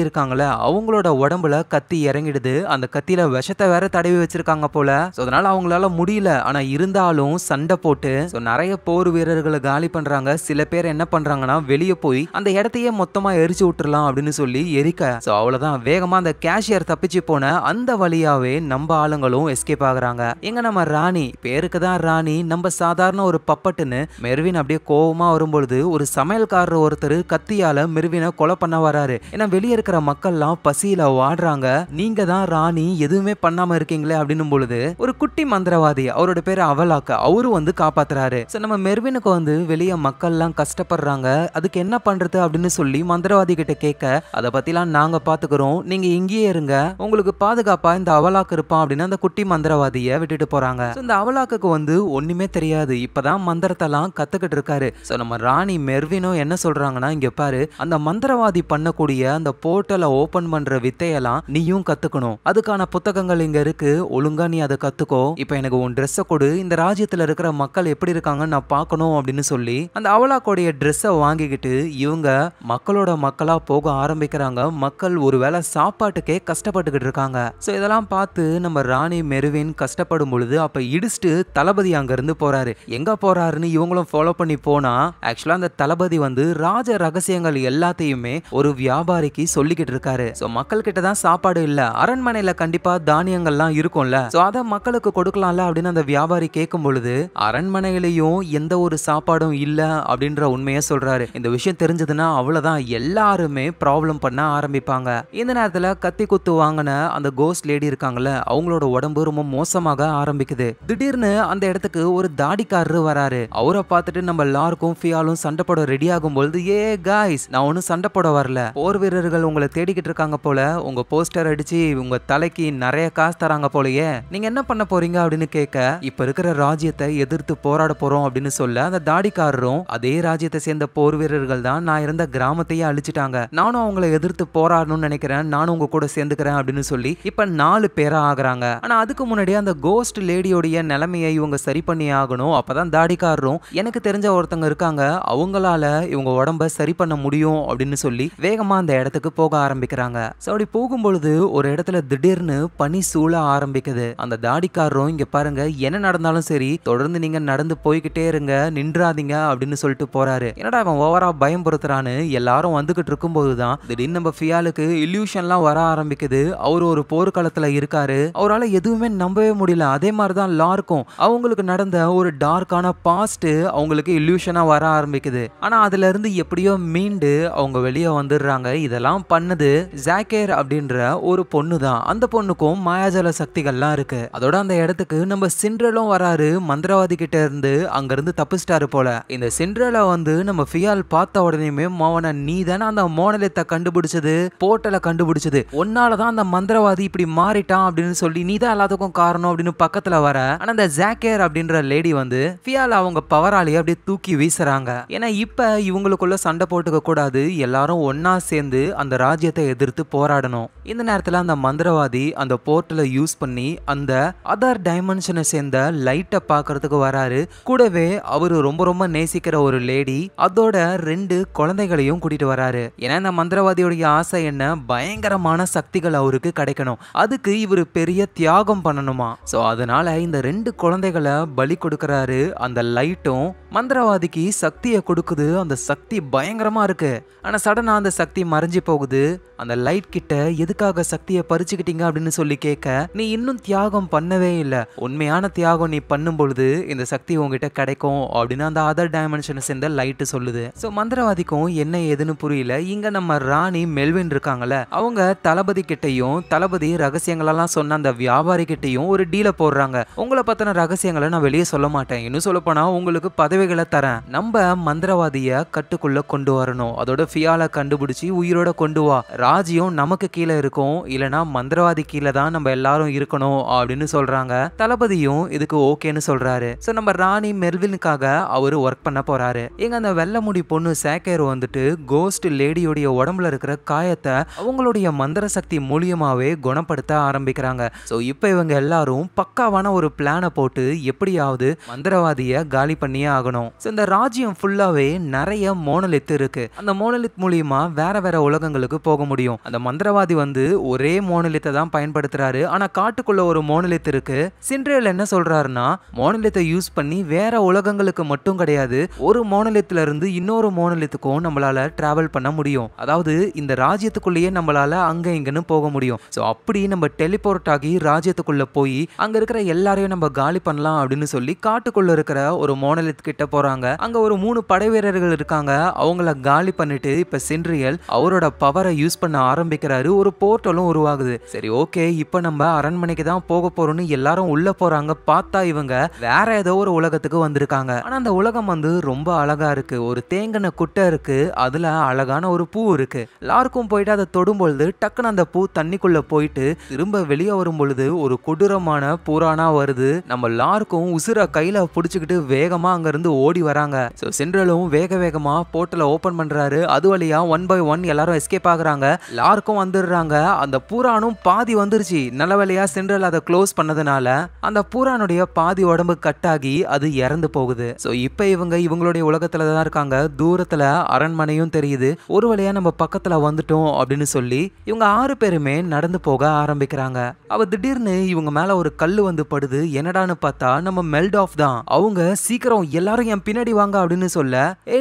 இருக்காங்கல்ல, அவங்களோட உடம்புல கத்தி இறங்கிடுது. அந்த கத்தியில விஷத்தை வேற தடவி வச்சிருக்காங்க போல. சோ அதனால அவங்களால முடியல. ஆனா இருந்தாலும் சண்டை போட்டு நிறைய போர் வீரர்களை காலி பண்றாங்க. சில பேர் என்ன பண்றாங்கன்னா வெளியே போய் அந்த இடத்தையே மொத்தமா எரிச்சு விட்டுறலாம் அப்படின்னு சொல்லி எரிக்க. சோ அவ்வளவுதான், வேகமா அந்த கேஷியர் தப்பிச்சு போன அந்த வழியாவே நம்ம ஆளுங்களும் எஸ்கேப் ஆகுறாங்க. எங்க நம்ம ராணி, பேருக்கு தான் ராணி, நம்ம சாதாரண ஒரு பப்பட்டுன்னு மெர்வின் அப்படியே கோவமா வரும்பொழுது ஒரு சமையல்காரர் ஒருத்தர் கத்தியால மெர்வினை கொலை பண்ண வராரு. ஏன்னா வெளியே இருக்கிற மக்கள்லாம் பசியில வாடுறாங்க, நீங்க தான் ராணி எதுவுமே பண்ணாம இருக்கீங்களே அப்படின்னும் பொழுது ஒரு குட்டி மந்திரவாதி, அவரோட பேரு அவலாக்க, அவரு வந்து காப்பாத்துறாரு. நம்ம மெர்வினுக்கு வந்து வெளியே மக்கள் எல்லாம் கஷ்டப்படுறாங்க, அதுக்கு என்ன பண்றது அப்படின்னு சொல்லி மந்திரவாதி கிட்ட கேட்க, அதை பத்திலாம் நாங்க பாத்துக்கிறோம், நீங்க இங்கேயே இருங்க, உங்களுக்கு பாதுகாப்பா இந்த அவலாக்கு இருப்பான் அப்படின்னு அந்த குட்டி மந்திரவாதிய விட்டுட்டு போறாங்க. இந்த அவலாக்கு வந்து ஒண்ணுமே தெரியாது, இப்பதான் மந்திரத்தெல்லாம் கத்துக்கிட்டு இருக்காரு. சோ நம்ம ராணி மெர்வினும் என்ன சொல்றாங்கன்னா, இங்க பாரு, அந்த மந்திரவாதி பண்ணக்கூடிய அந்த போர்ட்டலை ஓபன் பண்ற வித்தையெல்லாம் நீயும் கத்துக்கணும், அதுக்கான புத்தகங்கள் இங்க இருக்கு, ஒழுங்கா நீ அதை கத்துக்கோ, இப்ப எனக்கு உன் ட்ரெஸ்ஸை கொடு, இந்த ராஜ்யத்துல இருக்கிற மக்கள் எப்படி இருக்காங்கன்னு நான் பார்க்கணும் அப்படின்னு சொல்லி அந்த அவலாக்கோடைய ட்ரெஸ்ஸை வாங்கிக்கிட்டு இவங்க மக்களோட மக்களா போக ஆரம்பிக்கிறாங்க. மக்கள் ஒருவேளை சாப்பாட்டுக்கே கஷ்டப்பட்டுக்கிட்டு இருக்காங்க. சோ இதெல்லாம் பார்த்து நம்ம ராணி மெர்வின் கஷ்டப்படும் பொழுது அப்ப இடிச்சுட்டு தளபதி அங்க இருந்து போறாரு. எங்க போறாருன்னு இவங்களும் ஃபாலோ பண்ணி போனா ஆக்சுவலா அந்த தளபதி வந்து ராஜ ரகசியங்கள் எல்லாத்தையுமே ஒரு வியாபாரிக்கு சொல்லிக்கிட்டு இருக்காரு. சோ மக்கள் கிட்ட தான் சாப்பாடு இல்ல, அரண்மனையில கண்டிப்பா தானியங்கள்லாம் இருக்கும்ல, சோ அத மக்களுக்கு கொடுக்கலாம்ல அப்படின்னு அந்த வியாபாரி கேட்கும் பொழுது அரண்மனையிலையும் எந்த ஒரு சாப்பாடும் இல்ல அப்படின்ற உண்மையை சொல்றாரு. இந்த விஷயம் தெரிஞ்சதுன்னா அவ்வளவுதான், எல்லாருமே ப்ராப்ளம் பண்ண ஆரம்பிப்பாங்க. இந்த நேரத்துல கத்தி குத்து வாங்கின அந்த கோஸ்ட் லேடி இருக்காங்கல்ல, அவங்களோட உடம்பு ரொம்ப மோசமாக ஆரம்பிக்குது. திடீர்னு அந்த இடத்துக்கு ஒரு தாடிக்காரரு வராரு. அவரை பார்த்துட்டு நம்ம எல்லாருக்கும் ஃபியாலும் சண்டை போட ரெடி ஆகும் பொழுது, ஏ காய்ஸ், நான் ஒன்னும் சண்டை போட வரல, போர் வீரர்கள் உங்களை தேடிக்கிட்டு இருக்காங்க போல, உங்க போஸ்டர் அடிச்சு உங்க தலைக்கு நிறைய காசு தராங்க போலயே, நீங்க என்ன பண்ண போறீங்க அப்படின்னு கேட்க, இப்ப இருக்கிற ராஜ்யத்தை எதிர்த்து போராட போறோம் அப்படின்னு சொல்ல அந்த தாடிக்காரரும், அதே ராஜ்யத்தை சேர்ந்த போர் வீரர்கள் தான் நான் இருந்த கிராமத்தையே அழிச்சிட்டாங்க, நானும் அவங்களை எதிர்த்து போராடணும்னு நினைக்கிறேன், நானும் உங்க கூட சேர்ந்துக்கிறேன் அப்படின்னு சொல்லி இப்ப 4 பேரா ஆகுறாங்க. ஆனா அதுக்கு முன்னாடி அந்த கோஸ்ட் லேடியோடைய நிலைமையை இவங்க சரி பண்ணி ஆகணும். அப்பதான் தாடிக்காரரும், எனக்கு தெரிஞ்ச ஒருத்தங்க இருக்காங்க, அவங்களால இவங்க உடம்ப சரி பண்ண முடியும் அப்படின்னு சொல்லி வேகமா அந்த இடத்துக்கு போக ஆரம்பிக்கிறாங்க. அப்படி போகும்பொழுது ஒரு இடத்துல திடீர்னு பனி சூழ ஆரம்பிக்குது. அந்த தாடிக்காரரும், இங்க பாருங்க, என்ன நடந்தாலும் சரி தொடர்ந்து நீங்க நடந்து போய்கிட்டே இருங்க, நின்றாதீங்க அப்படின்னு சொல்லிட்டு போறாரு. என்னடா அவன் ஓவரா பயம்படுத்துறான்னு எல்லாரும் வந்துகிட்டு இருக்கும் போதுதான் திடீர்னு நம்ம ஃபியாலுக்கு இல்யூஷன்லாம் வர ஆரம்பிக்குது. அவர் ஒரு போர்க்களத்துல இருக்காரு, அவரால் எதுவுமே நம்பவே முடியல. அதே மாதிரிதான் லார்க்கும் அவங்களுக்கு நடந்த ஒரு டார்க்கான பாஸ்ட் அவங்களுக்கு இல்யூஷனா வர ஆரம்பிக்குது. ஆனா அதுல இருந்து எப்படியோ மீண்டு அவங்க வெளியே வந்துடுறாங்க. இதெல்லாம் பண்ணது ஜாக்கேர் அப்படின்ற ஒரு பொண்ணு தான். அந்த பொண்ணுக்கும் மாயாஜால சக்திகள்லாம் இருக்கு. அதோட அந்த இடத்துக்கு நம்ம சிண்ட்ரெலும் வராரு. மந்திரவாதி கிட்ட இருந்து அங்க இருந்து தப்பிச்சிட்டாரு போல. இந்த சிண்ட்ரெலா வந்து நம்ம ஃபியால் பார்த்த உடனேயுமே, மோவன நீ தானே அந்த மோனலித்தை கண்டுபிடிச்சது, போர்ட்டலை கண்டுபிடிச்சது, ஒன்னாலதான் அந்த மந்திரவாதி இப்படி மாறிட்டான் அப்படின்னு சொல்லி நீ தான் எல்லாத்துக்கும் காரணம் அப்படின்னு பக்கத்துல வர. ஆனா அந்த ஜாக்கேர் அப்படின்ற லேடி வந்து ஃபியால் அவங்க பவராலேயே அப்படியே தூக்கி வீசுறாங்க. ஏன்னா இப்ப இவங்களுக்குள்ள சண்டை போட்டுக்க கூடாது, எல்லாரும் ஒன்னா சேர்ந்து அந்த ராஜ்யத்தை எதிர்த்து போராடணும். இந்த நேரத்துல அந்த மந்திரவாதி அந்த போர்ட்டலை யூஸ் பண்ணி அந்த அதர் டைமென்ஷனை சேர்ந்த லைட்டை பார்க்கறதுக்கு வராரு. கூடவே அவரு ரொம்ப ரொம்ப நேசிக்கிற ஒரு லேடி, அதோட 2 குழந்தைகளையும் கூட்டிட்டு வராரு. ஏன்னா இந்த மந்திரவாதியோடைய ஆசை என்ன, பயங்கரமான சக்திகள் அவருக்கு கிடைக்கணும், அதுக்கு இவரு பெரிய தியாகம் பண்ணணுமா. சோ அதனால இந்த 2 குழந்தைகளை பலி கொடுக்கறாரு. அந்த லைட்டும் மந்திரவாதிக்கு சக்தியை கொடுக்குது. அந்த சக்தி பயங்கரமா இருக்கு. ஆனா சடனா அந்த சக்தி மறைஞ்சு போகுது. அந்த லைட் கிட்ட எதுக்காக சக்தியை பறிச்சுக்கிட்டீங்க அப்படின்னு சொல்லி கேட்க, நீ இன்னும் தியாகம் பண்ணவே இல்லை, உண்மையான தியாகம் நீ பண்ணும் பொழுது இந்த சக்தி உங்ககிட்ட கிடைக்கும் அப்படின்னு அந்த அதர் டைமென்ஷனை சேர்ந்த லைட் சொல்லுது. சோ மந்திரவாதிக்கும் என்ன ஏதுன்னு புரியல. இங்க நம்ம ராணி மெல்வின் இருக்காங்கல்ல, அவங்க தளபதி கிட்டையும் தளபதி ரகசியங்களெல்லாம் சொன்ன அந்த வியாபாரி கிட்டையும் ஒரு டீலை போடுறாங்க. உங்களை பத்தின ரகசியங்களை நான் வெளியே சொல்ல மாட்டேன், இன்னும் சொல்ல போனா உங்களுக்கு பதவிகளை தரேன், நம்ம மந்திரவாதிய கட்டுக்குள்ள கொண்டு வரணும், அதோட ஃபியாலை கண்டுபிடிச்சு உயிரோட கொண்டு வா, ராஜ்யம் நமக்கு கீழே இருக்கும், இல்லனா மந்திரவாதி கீழே தான் நம்ம எல்லாரும் இருக்கணும் அப்படின்னு சொல்றாங்க. தளபதியும் இதுக்கு ஓகேன்னு சொல்றாரு. சோ நம்ம ராணி மெல்வினுக்காக அவரு ஒர்க் பண்ண போறாரு. எங்க அந்த வெள்ளை முடி பொண்ணு சாக்கேர் வந்துட்டு கோஸ்ட் லேடியோடைய உடம்புல இருக்கிற காயத்தை அவங்களுடைய மந்திர சக்தி மூலியமாவே குணப்படுத்த ஆரம்பிக்கிறாங்க. சோ இப்ப இவங்க எல்லாரும் பக்காவான ஒரு பிளானை போட்டு எப்படியாவது மந்திரவாதிய காலி பண்ணியே ஆகணும். இந்த ராஜ்யம் ஃபுல்லாவே நிறைய மோனலித் இருக்கு. அந்த மோனலித் மூலியமா வேற வேற உலகங்களுக்கு போக முடியும். அந்த மந்திரவாதி வந்து ஒரே மோனலித்தை தான் பயன்படுத்துறாரு. ஆனா காட்டுக்குள்ள ஒரு மோனலித் இருக்கு. சிண்ட்ரெல் என்ன சொல்றாருன்னா, மோனலித்தை யூஸ் பண்ணி வேற உலகங்களுக்கு மட்டும் கிடையாது, ஒரு மோனலித்துல இருந்து இன்னொரு மோனலித்துக்கும் நம்மளால டிராவல் பண்ண முடியும். அதாவது இந்த ராஜ்யத்துக்குள்ளேயே நம்மளால அங்க இங்கன்னு போக முடியும். சோ அப்படி நம்ம டெலிபோர்ட் ஆகி ராஜ்யத்துக்குள்ள போய் அங்க இருக்கிற எல்லாரையும் நம்ம காலி பண்ணலாம் அப்படின்னு சொல்லி காட்டுக்குள்ள இருக்கிற ஒரு மோனலித் கிட்ட போறாங்க. அங்க ஒரு 3 படை வீரர்கள் இருக்காங்க. அவங்கள காலி பண்ணிட்டு இப்ப சிண்ட்ரியல் அவரோட பவரை யூஸ் பண்ண ஆரம்பிக்கிறாரு. ஒரு போர்ட்டலும் உருவாகுது. சரி ஓகே, இப்ப நம்ம அரண்மனைக்கு தான் போக போறோம்னு எல்லாரும் உள்ள போறாங்க. பார்த்தா இவங்க வேற ஏதோ ஒரு உலகத்துக்கு வந்திருக்காங்க. ஆனா அந்த உலகம் வந்து ரொம்ப அழகா இருக்கு. ஒரு தேங்கன குட்டை இருக்கு, அதுல அழகான ஒரு பூ இருக்கு. எல்லாருக்கும் இவங்களும் போயிட்டு அதை தொடும் பொழுது டக்குன்னு அந்த பூ தண்ணிக்குள்ள போயிட்டு திரும்ப வெளியே வரும் பொழுது ஒரு கொடூரமான பூரானா வருது. நம்ம லார்க்கும் உசுர கையில புடிச்சுக்கிட்டு வேகமா அங்க இருந்து ஓடி வராங்க. சென்ட்ரலும் வேக வேகமா போர்ட்டலை ஓபன் பண்றாரு. அது வழியா 1 by 1 எல்லாரும் எஸ்கேப் ஆகுறாங்க. லார்க்கும் வந்துடுறாங்க. அந்த பூரானும் பாதி வந்துருச்சு. நல்ல வேளையா சென்ட்ரல் அதை க்ளோஸ் பண்ணதுனால அந்த பூரானுடைய பாதி உடம்பு கட்டாகி அது இறந்து போகுது. இப்ப இவங்களுடைய உலகத்துல தான் இருக்காங்க. தூரத்துல அரண்மனையும் தெரியுது. ஒரு வழியா நம்ம பக்கத்துல வந்துட்டோம் அப்படின்னு சொல்லி இவங்க 6 பேருமே நடந்து போக ஆரம்பிக்கிறாங்க. அவ திடீர்னு இவங்க மேல ஒரு கல்லு வந்து படுது. என்னடான்னு பார்த்தா நம்ம மெல்டாஃப் தான். அவங்க சீக்கிரம் எல்லாரும் என் பின்னாடி வாங்க அப்படின்னு சொல்ல,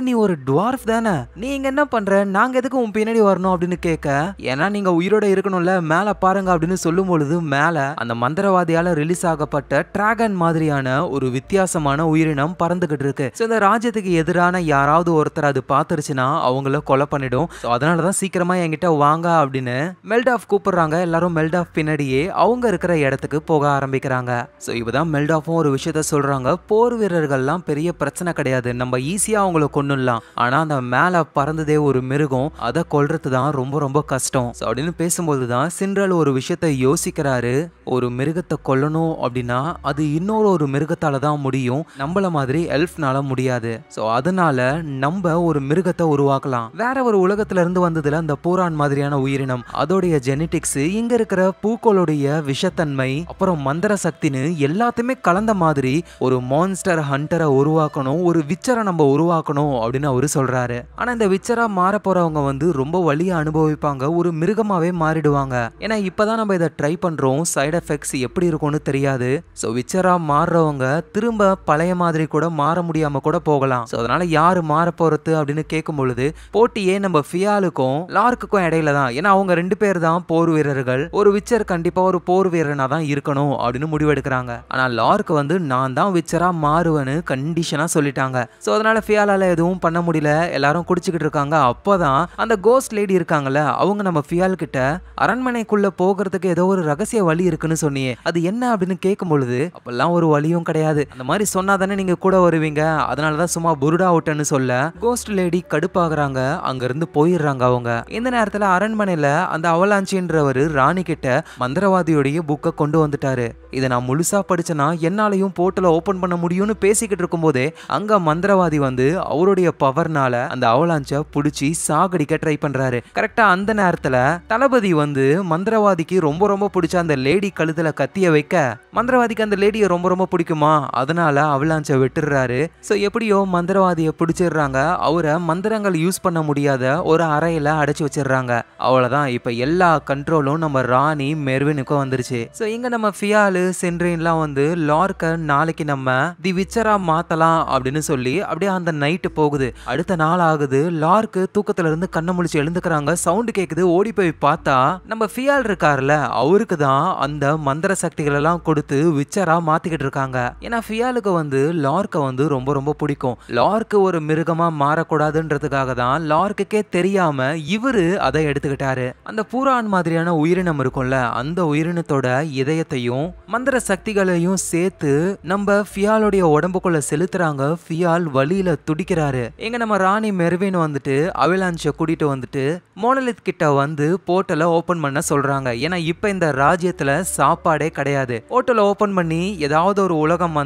நீ ஒரு டுவார்ஃப் தானே, நீங்க என்ன பண்ற, நாங்க எதுக்கு உன் பின்னாடி வரணும் அப்படின்னு கேட்க, ஏன்னா நீங்க உயிரோட இருக்கணும்ல, மேல பாருங்க அப்படின்னு சொல்லும் பொழுது மேல அந்த மந்திரவாதியால ரிலீஸ் ஆகப்பட்ட டிராகன் மாதிரியான ஒரு வித்தியாசமான உயிரினம் பறந்துகிட்டு இருக்கு. இந்த ராஜ்யத்துக்கு எதிரான யாராவது ஒருத்தர் அது பார்த்துருச்சுன்னா அவங்கள கொலை பண்ணிடும். அதனாலதான் சீக்கிரமா என்கிட்ட வாங்க அப்படின்னு மெல்டாஃப் கூப்பிடுறாங்க. எல்லாரும் மெல்டாஃப் பின்னாடியே அவங்க இருக்கிற இடத்துக்கு போக ஆரம்பிக்கிறாங்க. இவதான் மெல்டாஃபும் ஒரு விஷயத்த சொல்றாங்க. போர் வீரர்கள்லாம் பெரிய பிரச்சனை கிடையாது, நம்ம ஈஸியா அவங்கள கொன்னுடலாம். ஆனா அந்த மேல பறந்ததே ஒரு மிருகம், அதை கொல்றது தான் ரொம்ப ரொம்ப கஷ்டம் அப்படின்னு பேசும்போதுதான் சென்ட்ரல் ஒரு விஷயத்த யோசிக்கிறாரு. ஒரு மிருகத்தை கொல்லணும் அப்படின்னா அது இன்னொரு மிருகத்தால தான் முடியும், நம்மள மாதிரி எல்ஃப்னால முடியாது. அதனால நம்ம ஒரு மிருகத்தை உருவாக்கலாம். வேற ஒரு உலகத்துல இருந்து வந்ததுல அந்த பூரான் மாதிரியான உயிரினம், அதோடைய ஜெனடிக்ஸ், இங்க இருக்கிற பூக்களுடைய விஷத்தன்மை, அப்புறம் மந்திர சக்தின்னு எல்லாத்தையுமே கலந்த மாதிரி ஒரு மான்ஸ்டர் ஹண்டரை உருவாக்கணும், ஒரு விச்சரை நம்ம உருவாக்கணும் அப்படின்னு அவரு சொல்றாரு. ஆனா இந்த விச்சரா மாற போறவங்க ரொம்ப வலியை அனுபவிப்பாங்க, ஒரு மிருகமாவே மாறிடுவாங்க. ஏன்னா இப்பதான் நம்ம இதை ட்ரை பண்றோம், சைடு எஃபெக்ட்ஸ் எப்படி இருக்கும்னு தெரியாது. விச்சரா மாறுறவங்க திரும்ப பழைய மாதிரி கூட மாற முடியாம கூட போகலாம். அதனால யாரு மாற போறது அப்படின்னு கேட்கும் பொழுது போட்டியே நம்ம ஃபியாலுக்கும் லார்க்குக்கும் இடையில தான். ஏன்னா அவங்க 2 பேர் தான் போர் வீரர்கள், ஒரு விச்சர் கண்டிப்பா ஒரு போர் வீரனா தான் இருக்கணும் அப்படின்னு முடிவெடுக்கிறாங்க. ஆனா லார்க்கு நான் தான் விச்சரா மாறுவேன்னு கண்டிஷனா சொல்லிட்டாங்க. அதனால ஃபியாலால எதுவும் பண்ண முடியல, எல்லாரும் குடிச்சுக்கிட்டு இருக்காங்க. அப்போதான் அந்த கோஸ்ட் லேடி இருக்காங்கல்ல, அவங்க நம்ம ஃபியால் கிட்ட அரண்மனைக்குள்ள போகிறதுக்கு ஏதோ ஒரு ரகசிய வழி இருக்குன்னு சொன்னியே, அது என்ன அப்படின்னு கேட்கும் பொழுது அப்பெல்லாம் ஒரு வழியும் கிடையாது, அந்த மாதிரி சொன்னாதானே நீங்க கூட வருவீங்க, அதனாலதான் சும்மா புருடா விட்டேன்னு சொல்ல கோஸ்ட் லேடி கடுப்பாகிறாங்க. அங்க இருந்து போயிடுறாங்க அவங்க. இந்த நேரத்துல அரண்மனையில அந்த அவலாஞ்சின்றவர் ராணி கிட்ட மந்திரவாதியோடைய புக்கை கொண்டு வந்துட்டாரு. இதை நான் முழுசா படிச்சேன்னா என்னாலையும் போர்ட்டலை ஓபன் பண்ண முடியும்னு பேசிக்கிட்டு இருக்கும் போதே அங்க மந்திரவாதி அவருடைய பவர்னால அந்த அவலாஞ்ச புடிச்சு சாகடிக்க ட்ரை பண்றாரு. கரெக்டா அந்த நேரத்துல தளபதி மந்திரவாதிக்கு ரொம்ப ரொம்ப பிடிச்ச அந்த லேடி கழுத்துல கத்திய வைக்க, மந்திரவாதிக்கு அந்த லேடியை ரொம்ப ரொம்ப பிடிக்குமா, அதனால அவலாஞ்ச விட்டுறாரு. எப்படியோ மந்திரவாதியை பிடிச்சிடுறாங்க. அவரை மந்திரங்கள் யூஸ் பண்ண முடியாத ஒரு அறையில அடைச்சு வச்சிடுறாங்க. அவ்வளவுதான், இப்ப எல்லா கண்ட்ரோலும் நம்ம ராணி மெர்வினுக்கும் வந்துருச்சு. இங்க நம்ம ஃபியாலு சென்ட்ரின்லாம் லார்க்க நாளைக்கு நம்ம தி விச்சரா மாத்தலாம் அப்படின்னு சொல்லி அப்படியே அந்த நைட்டு போகுது. அடுத்த நாள் ஆகுது. லார்க்கு தூக்கத்துல இருந்து கண்ணை முழிச்சு எழுந்துக்கிறாங்க. சவுண்ட் கேக்குது. ஓடி போய் பார்த்தா நம்ம ஃபியால் இருக்காருல, அவருக்கு தான் அந்த மந்திர சக்திகள் எல்லாம் கொடுத்து விச்சரா மாத்திக்கிட்டு இருக்காங்க. ஏன்னா ஃபியாலுக்கு லார்க்க ரொம்ப ரொம்ப பிடிக்கும். லார்க்கு ஒரு மிருகமா மாறக்கூடாதுன்றதுக்காக தான் லார்க்குக்கே தெரியாம இவரு அதை எடுத்துக்கிட்டாரு. அந்த பூரான் மாதிரியான உயிரினம் இருக்கும்ல, அந்த உயிரினத்தோட இதயத்தையும் மந்திர சக்திகளையும் சேர்த்து நம்ம ஃபியாலுடைய உடம்புக்குள்ள செலுத்துறாங்க. ஃபியால் வலியில துடிக்கிறாரு. எங்க நம்ம ராணி மெர்வின் அவலாஞ்ச கூட்டிட்டு மோனலித் கிட்ட போர்ட்டலை ஓபன் பண்ண சொல்றாங்க. ஏன்னா இப்ப இந்த ராஜ்யத்துல சாப்பாடே கிடையாது. போர்ட்டலை ஓபன் பண்ணி ஏதாவது ஒரு உலகம்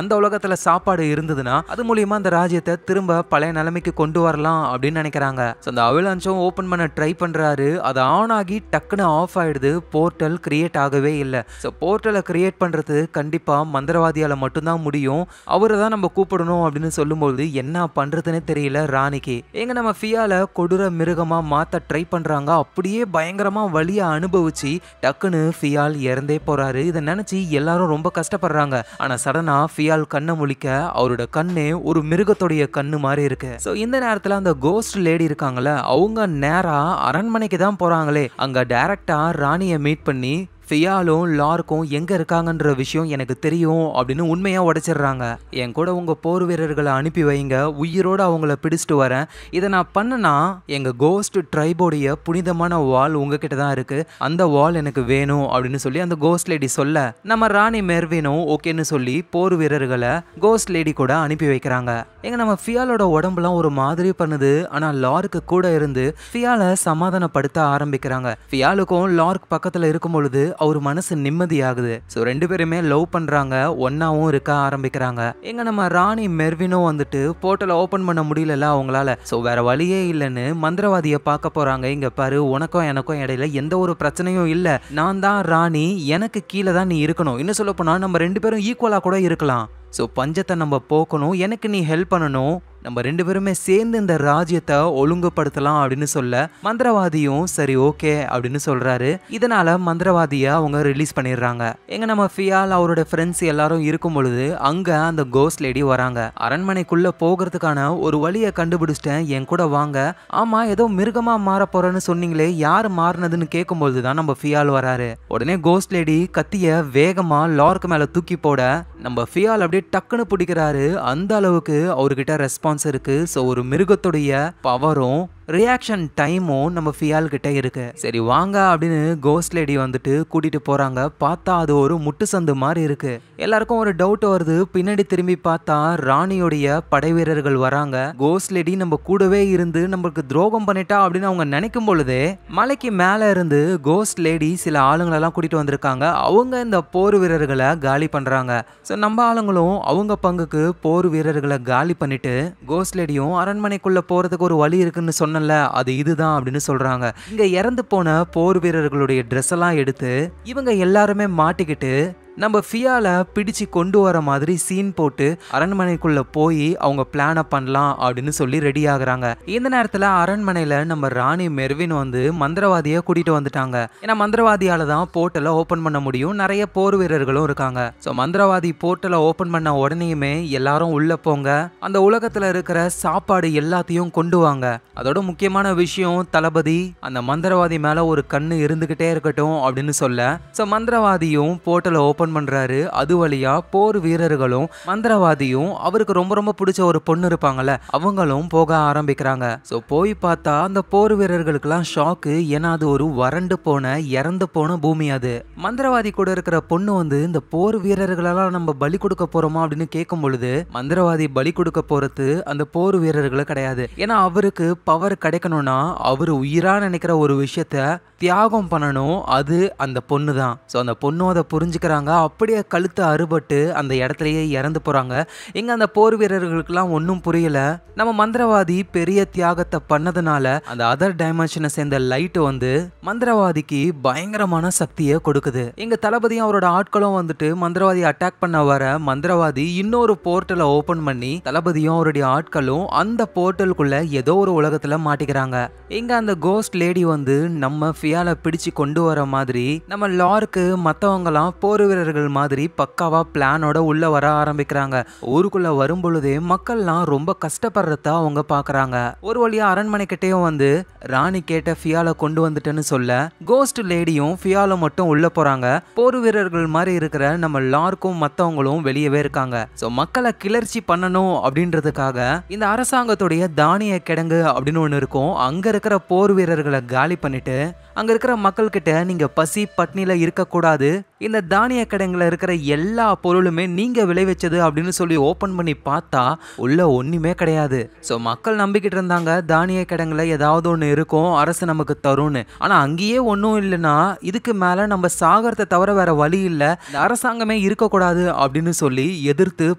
அந்த உலகத்துல சாப்பாடு இருந்ததுன்னா அது மூலியமா அந்த ராஜ்யத்தை திரும்ப பழைய நிலைமைக்கு கொண்டு வரலாம் அப்படின்னு நினைக்கிறாங்க. அந்த அவலாஞ்சும் ஓபன் பண்ண ட்ரை பண்றாரு. அது ஆன் ஆகி டக்குன்னு ஆஃப் ஆயிடுது. போர்ட்டல் கிரியேட் ஆகவே இல்லை. போர்ட்டலை கிரியேட் பண்றது கண்டிப்பா மந்திரவாதியால மட்டும்தான் முடியும். அவரை தான் நம்ம கூப்பிடணும் அப்படின்னு சொல்லும்போது என்ன பண்றதுன்னு தெரியல ராணிக்கு. எங்க நம்ம ஃபியால கொடூர மிருகமா மாத்த ட்ரை பண்றாங்க. அப்படியே பயங்கரமா வலிய அனுபவிச்சு டக்குன்னு ஃபியால் இறந்தே போறாரு. இதை நினைச்சு எல்லாரும் ரொம்ப கஷ்டப்படுறாங்க. ஆனா சடனா ஃபியால் கண்ணை முழிக்க அவரோட கண்ணே ஒரு மிருகத்துடைய கண்ணு மாதிரி இருக்கு. இந்த நேரத்துல அந்த கோஸ்ட் லேடி இருக்காங்கல்ல, அவங்க நேரா அரண்மனைக்கு தான் போறாங்களே. அங்க டைரக்டா ராணியை மீட் பண்ணி ஃபியாலும் லார்க்கும் எங்க இருக்காங்கன்ற விஷயம் எனக்கு தெரியும் அப்படின்னு உண்மையா உடைச்சிடுறாங்க. என் கூட உங்க போர் வீரர்களை அனுப்பி வைங்க, உயிரோட அவங்கள பிடிச்சிட்டு வரேன். இதை நான் பண்ணனா எங்க கோஸ்ட் ட்ரைபோடைய புனிதமான வால் உங்ககிட்ட தான் இருக்கு, அந்த வால் எனக்கு வேணும் அப்படின்னு சொல்லி அந்த கோஸ்ட் லேடி சொல்ல நம்ம ராணி மெர்வினும் ஓகேன்னு சொல்லி போர் வீரர்களை கோஸ்ட் லேடி கூட அனுப்பி வைக்கிறாங்க. எங்க நம்ம ஃபியாலோட உடம்புலாம் ஒரு மாதிரி பண்ணுது. ஆனா லார்க்கு கூட இருந்து ஃபியாலை சமாதானப்படுத்த ஆரம்பிக்கிறாங்க. ஃபியாலுக்கும் லார்க் பக்கத்துல இருக்கும் பொழுது அவர் மனசு நிம்மதியாகுது. ஸோ ரெண்டு பேருமே லவ் பண்றாங்க, ஒன்னாவும் இருக்க ஆரம்பிக்கிறாங்க. எங்க நம்ம ராணி மெர்வினும் வந்துட்டு போர்ட்டலை ஓபன் பண்ண முடியல அவங்களால. ஸோ வேற வழியே இல்லைன்னு மந்திரவாதியை பார்க்க போறாங்க. இங்க பாரு, உனக்கும் எனக்கும் இடையில எந்த ஒரு பிரச்சனையும் இல்லை, நான் தான் ராணி, எனக்கு கீழே தான் நீ இருக்கணும், இன்னும் சொல்ல போனா நம்ம ரெண்டு பேரும் ஈக்குவலா கூட இருக்கலாம். ஸோ பஞ்சத்தை நம்ம போக்கணும், எனக்கு நீ ஹெல்ப் பண்ணணும், நம்ம ரெண்டு பேருமே சேர்ந்து இந்த ராஜ்யத்தை ஒழுங்குபடுத்தலாம் அப்படின்னு சொல்ல மந்திரவாதியும் சரி ஓகே அப்படின்னு சொல்றாரு. இதனால மந்திரவாதியை அவங்க ரிலீஸ் பண்ணிடுறாங்க. எங்க நம்ம ஃபியால் அவரோட ஃப்ரெண்ட்ஸ் எல்லாரும் இருக்கும் பொழுது அங்க அந்த கோஸ்ட் லேடி வராங்க. அரண்மனைக்குள்ள போகிறதுக்கான ஒரு வழியை கண்டுபிடிச்சிட்டேன், என் கூட வாங்க. ஆமா, ஏதோ மிருகமா மாற போறேன்னு சொன்னீங்களே, யார் மாறினதுன்னு கேட்கும்போது தான் நம்ம ஃபியால் வராரு. உடனே கோஸ்ட் லேடி கத்திய வேகமா லார்க்கு மேல தூக்கி போட நம்ம ஃபியால் அப்படியே டக்குன்னு பிடிக்கிறாரு. அந்த அளவுக்கு அவர்கிட்ட ரெஸ்பான்ஸ் இருக்கு. ஸோ ஒரு மிருகத்துடைய பவரும் ரியாக்ஷன் டைமும் நம்ம ஃபியால் கிட்ட இருக்கு. சரி வாங்க அப்படின்னு கோஸ்ட் லேடி வந்துட்டு கூட்டிட்டு போறாங்க. பார்த்தா அது ஒரு முட்டு சந்து மாதிரி இருக்கு. எல்லாருக்கும் ஒரு டவுட் வருது. பின்னாடி திரும்பி பார்த்தா ராணியோடைய படை வீரர்கள் வராங்க. கோஸ்ட் லேடி நம்ம கூடவே இருந்து நம்மளுக்கு துரோகம் பண்ணிட்டா அப்படின்னு அவங்க நினைக்கும் பொழுதே மலைக்கு மேல இருந்து கோஸ்ட் லேடி சில ஆளுங்களெல்லாம் கூட்டிட்டு வந்திருக்காங்க. அவங்க இந்த போர் வீரர்களை காலி பண்றாங்க. ஸோ நம்ம ஆளுங்களும் அவங்க பங்குக்கு போர் வீரர்களை காலி பண்ணிட்டு கோஸ்ட் லேடியும் அரண்மனைக்குள்ள போறதுக்கு ஒரு வழி இருக்குன்னு சொன்ன அது இதுதான் அப்படின்னு சொல்றாங்க. இங்க இறந்து போன போர் வீரர்களுடைய ட்ரெஸ் எல்லாம் எடுத்து இவங்க எல்லாருமே மாட்டிக்கிட்டு நம்ம ஃபியாலை பிடிச்சு கொண்டு வர மாதிரி சீன் போட்டு அரண்மனைக்குள்ள போய் அவங்க பிளானை பண்ணலாம் அப்படின்னு சொல்லி ரெடி ஆகுறாங்க. இந்த நேரத்தில் அரண்மனையில் நம்ம ராணி மெர்வின் வந்து மந்திரவாதியை கூட்டிட்டு வந்துட்டாங்க. ஏன்னா மந்திரவாதியால தான் போர்ட்டலை ஓப்பன் பண்ண முடியும், நிறைய போர் வீரர்களும் இருக்காங்க. ஸோ மந்திரவாதி போர்ட்டலை ஓப்பன் பண்ண உடனேயுமே எல்லாரும் உள்ள போங்க, அந்த உலகத்தில் இருக்கிற சாப்பாடு எல்லாத்தையும் கொண்டு வாங்க. அதோட முக்கியமான விஷயம், தளபதி அந்த மந்திரவாதி மேல ஒரு கண்ணு இருந்துகிட்டே இருக்கட்டும் அப்படின்னு சொல்ல ஸோ மந்திரவாதியும் போர்ட்டலை ஓப்பன் பண்றாரு. அது வழியா போர் வீரர்களும் மந்திரவாதியும் அவருக்கு ரொம்ப ரொம்ப பிடிச்ச ஒரு பொண்ணு இருப்பாங்கல்ல அவங்களும் போக ஆரம்பிக்கிறாங்க. சோ போய் பார்த்தா அந்த போர் வீரர்களுக்கெல்லாம் ஷாக்கு. ஏன்னா அது ஒரு வறண்டு போன இறந்து போன பூமி. அது மந்திரவாதி கூட இருக்கிற பொண்ணு வந்து இந்த போர் வீரர்களெல்லாம் நம்ம பலி கொடுக்க போறோமா அப்படின்னு கேட்கும் பொழுது மந்திரவாதி பலி கொடுக்க போறது அந்த போர் வீரர்களை கிடையாது. ஏன்னா அவருக்கு பவர் கிடைக்கணும்னா அவரு உயிரா நினைக்கிற ஒரு விஷயத்த தியாகம் பண்ணணும், அது அந்த பொண்ணு தான். ஸோ அந்த பொண்ணு அதை புரிஞ்சுக்கிறாங்க. அப்படியே கழுத்தை அறுபட்டு அந்த இடத்துலயே இறந்து போறாங்க. எங்க அந்த போர் வீரர்களுக்கெல்லாம் ஒன்றும் புரியல. நம்ம மந்திரவாதி பெரிய தியாகத்தை பண்ணதுனால அந்த அதர் டைமென்ஷனை சேர்ந்த லைட் வந்து மந்திரவாதிக்கு பயங்கரமான சக்தியை கொடுக்குது. எங்க தளபதியும் அவரோட ஆட்களும் வந்துட்டு மந்திரவாதி அட்டாக் பண்ண வர மந்திரவாதி இன்னொரு போர்ட்டலை ஓபன் பண்ணி தளபதியும் அவருடைய ஆட்களும் அந்த போர்ட்டலுக்குள்ள ஏதோ ஒரு உலகத்துல மாட்டிக்கிறாங்க. எங்க அந்த கோஸ்ட் லேடி வந்து நம்ம ஃபியாலை பிடிச்சு கொண்டு வர மாதிரி நம்ம லார்க்கு மற்றவங்கலாம் போர் வீரர்கள் மாதிரி பக்காவா பிளானோட உள்ள வர ஆரம்பிக்கிறாங்க. ஊருக்குள்ள வரும் பொழுதே மக்கள்லாம் ரொம்ப கஷ்டப்படுறத அவங்க பாக்குறாங்க. ஒரு வழியா அரண்மனை கிட்டேயும் வந்து ராணி கேட்ட ஃபியாலை கொண்டு வந்துட்டேன்னு சொல்ல கோஸ்ட் லேடியும் ஃபியாலை மட்டும் உள்ள போறாங்க. போர் வீரர்கள் மாதிரி இருக்கிற நம்ம லார்க்கும் மற்றவங்களும் வெளியவே இருக்காங்க. ஸோ மக்களை கிளர்ச்சி பண்ணணும் அப்படின்றதுக்காக இந்த அரசாங்கத்துடைய தானிய கிடங்கு அப்படின்னு ஒன்று இருக்கும். அங்க இருக்கிற போர் வீரர்களை காலி பண்ணிட்டு அங்க இருக்கிற மக்கள் கிட்ட நீங்க பசி பட்னியில இருக்கக்கூடாது, இந்த தானிய கிடங்குல இருக்கிற எல்லா பொருளுமே நீங்க விளைவிச்சது அப்படின்னு சொல்லி ஓபன் பண்ணி பார்த்தா உள்ள ஒண்ணுமே கிடையாது. ஸோ மக்கள் நம்பிக்கிட்டு இருந்தாங்க தானிய கிடங்குல ஏதாவது ஒன்று இருக்கும், அரசு நமக்கு தரும்னு. ஆனா அங்கேயே ஒன்றும் இல்லைன்னா இதுக்கு மேல நம்ம சாகரத்தை தவிர வேற வழி இல்லை, இந்த அரசாங்கமே இருக்கக்கூடாது அப்படின்னு சொல்லி எதிர்த்து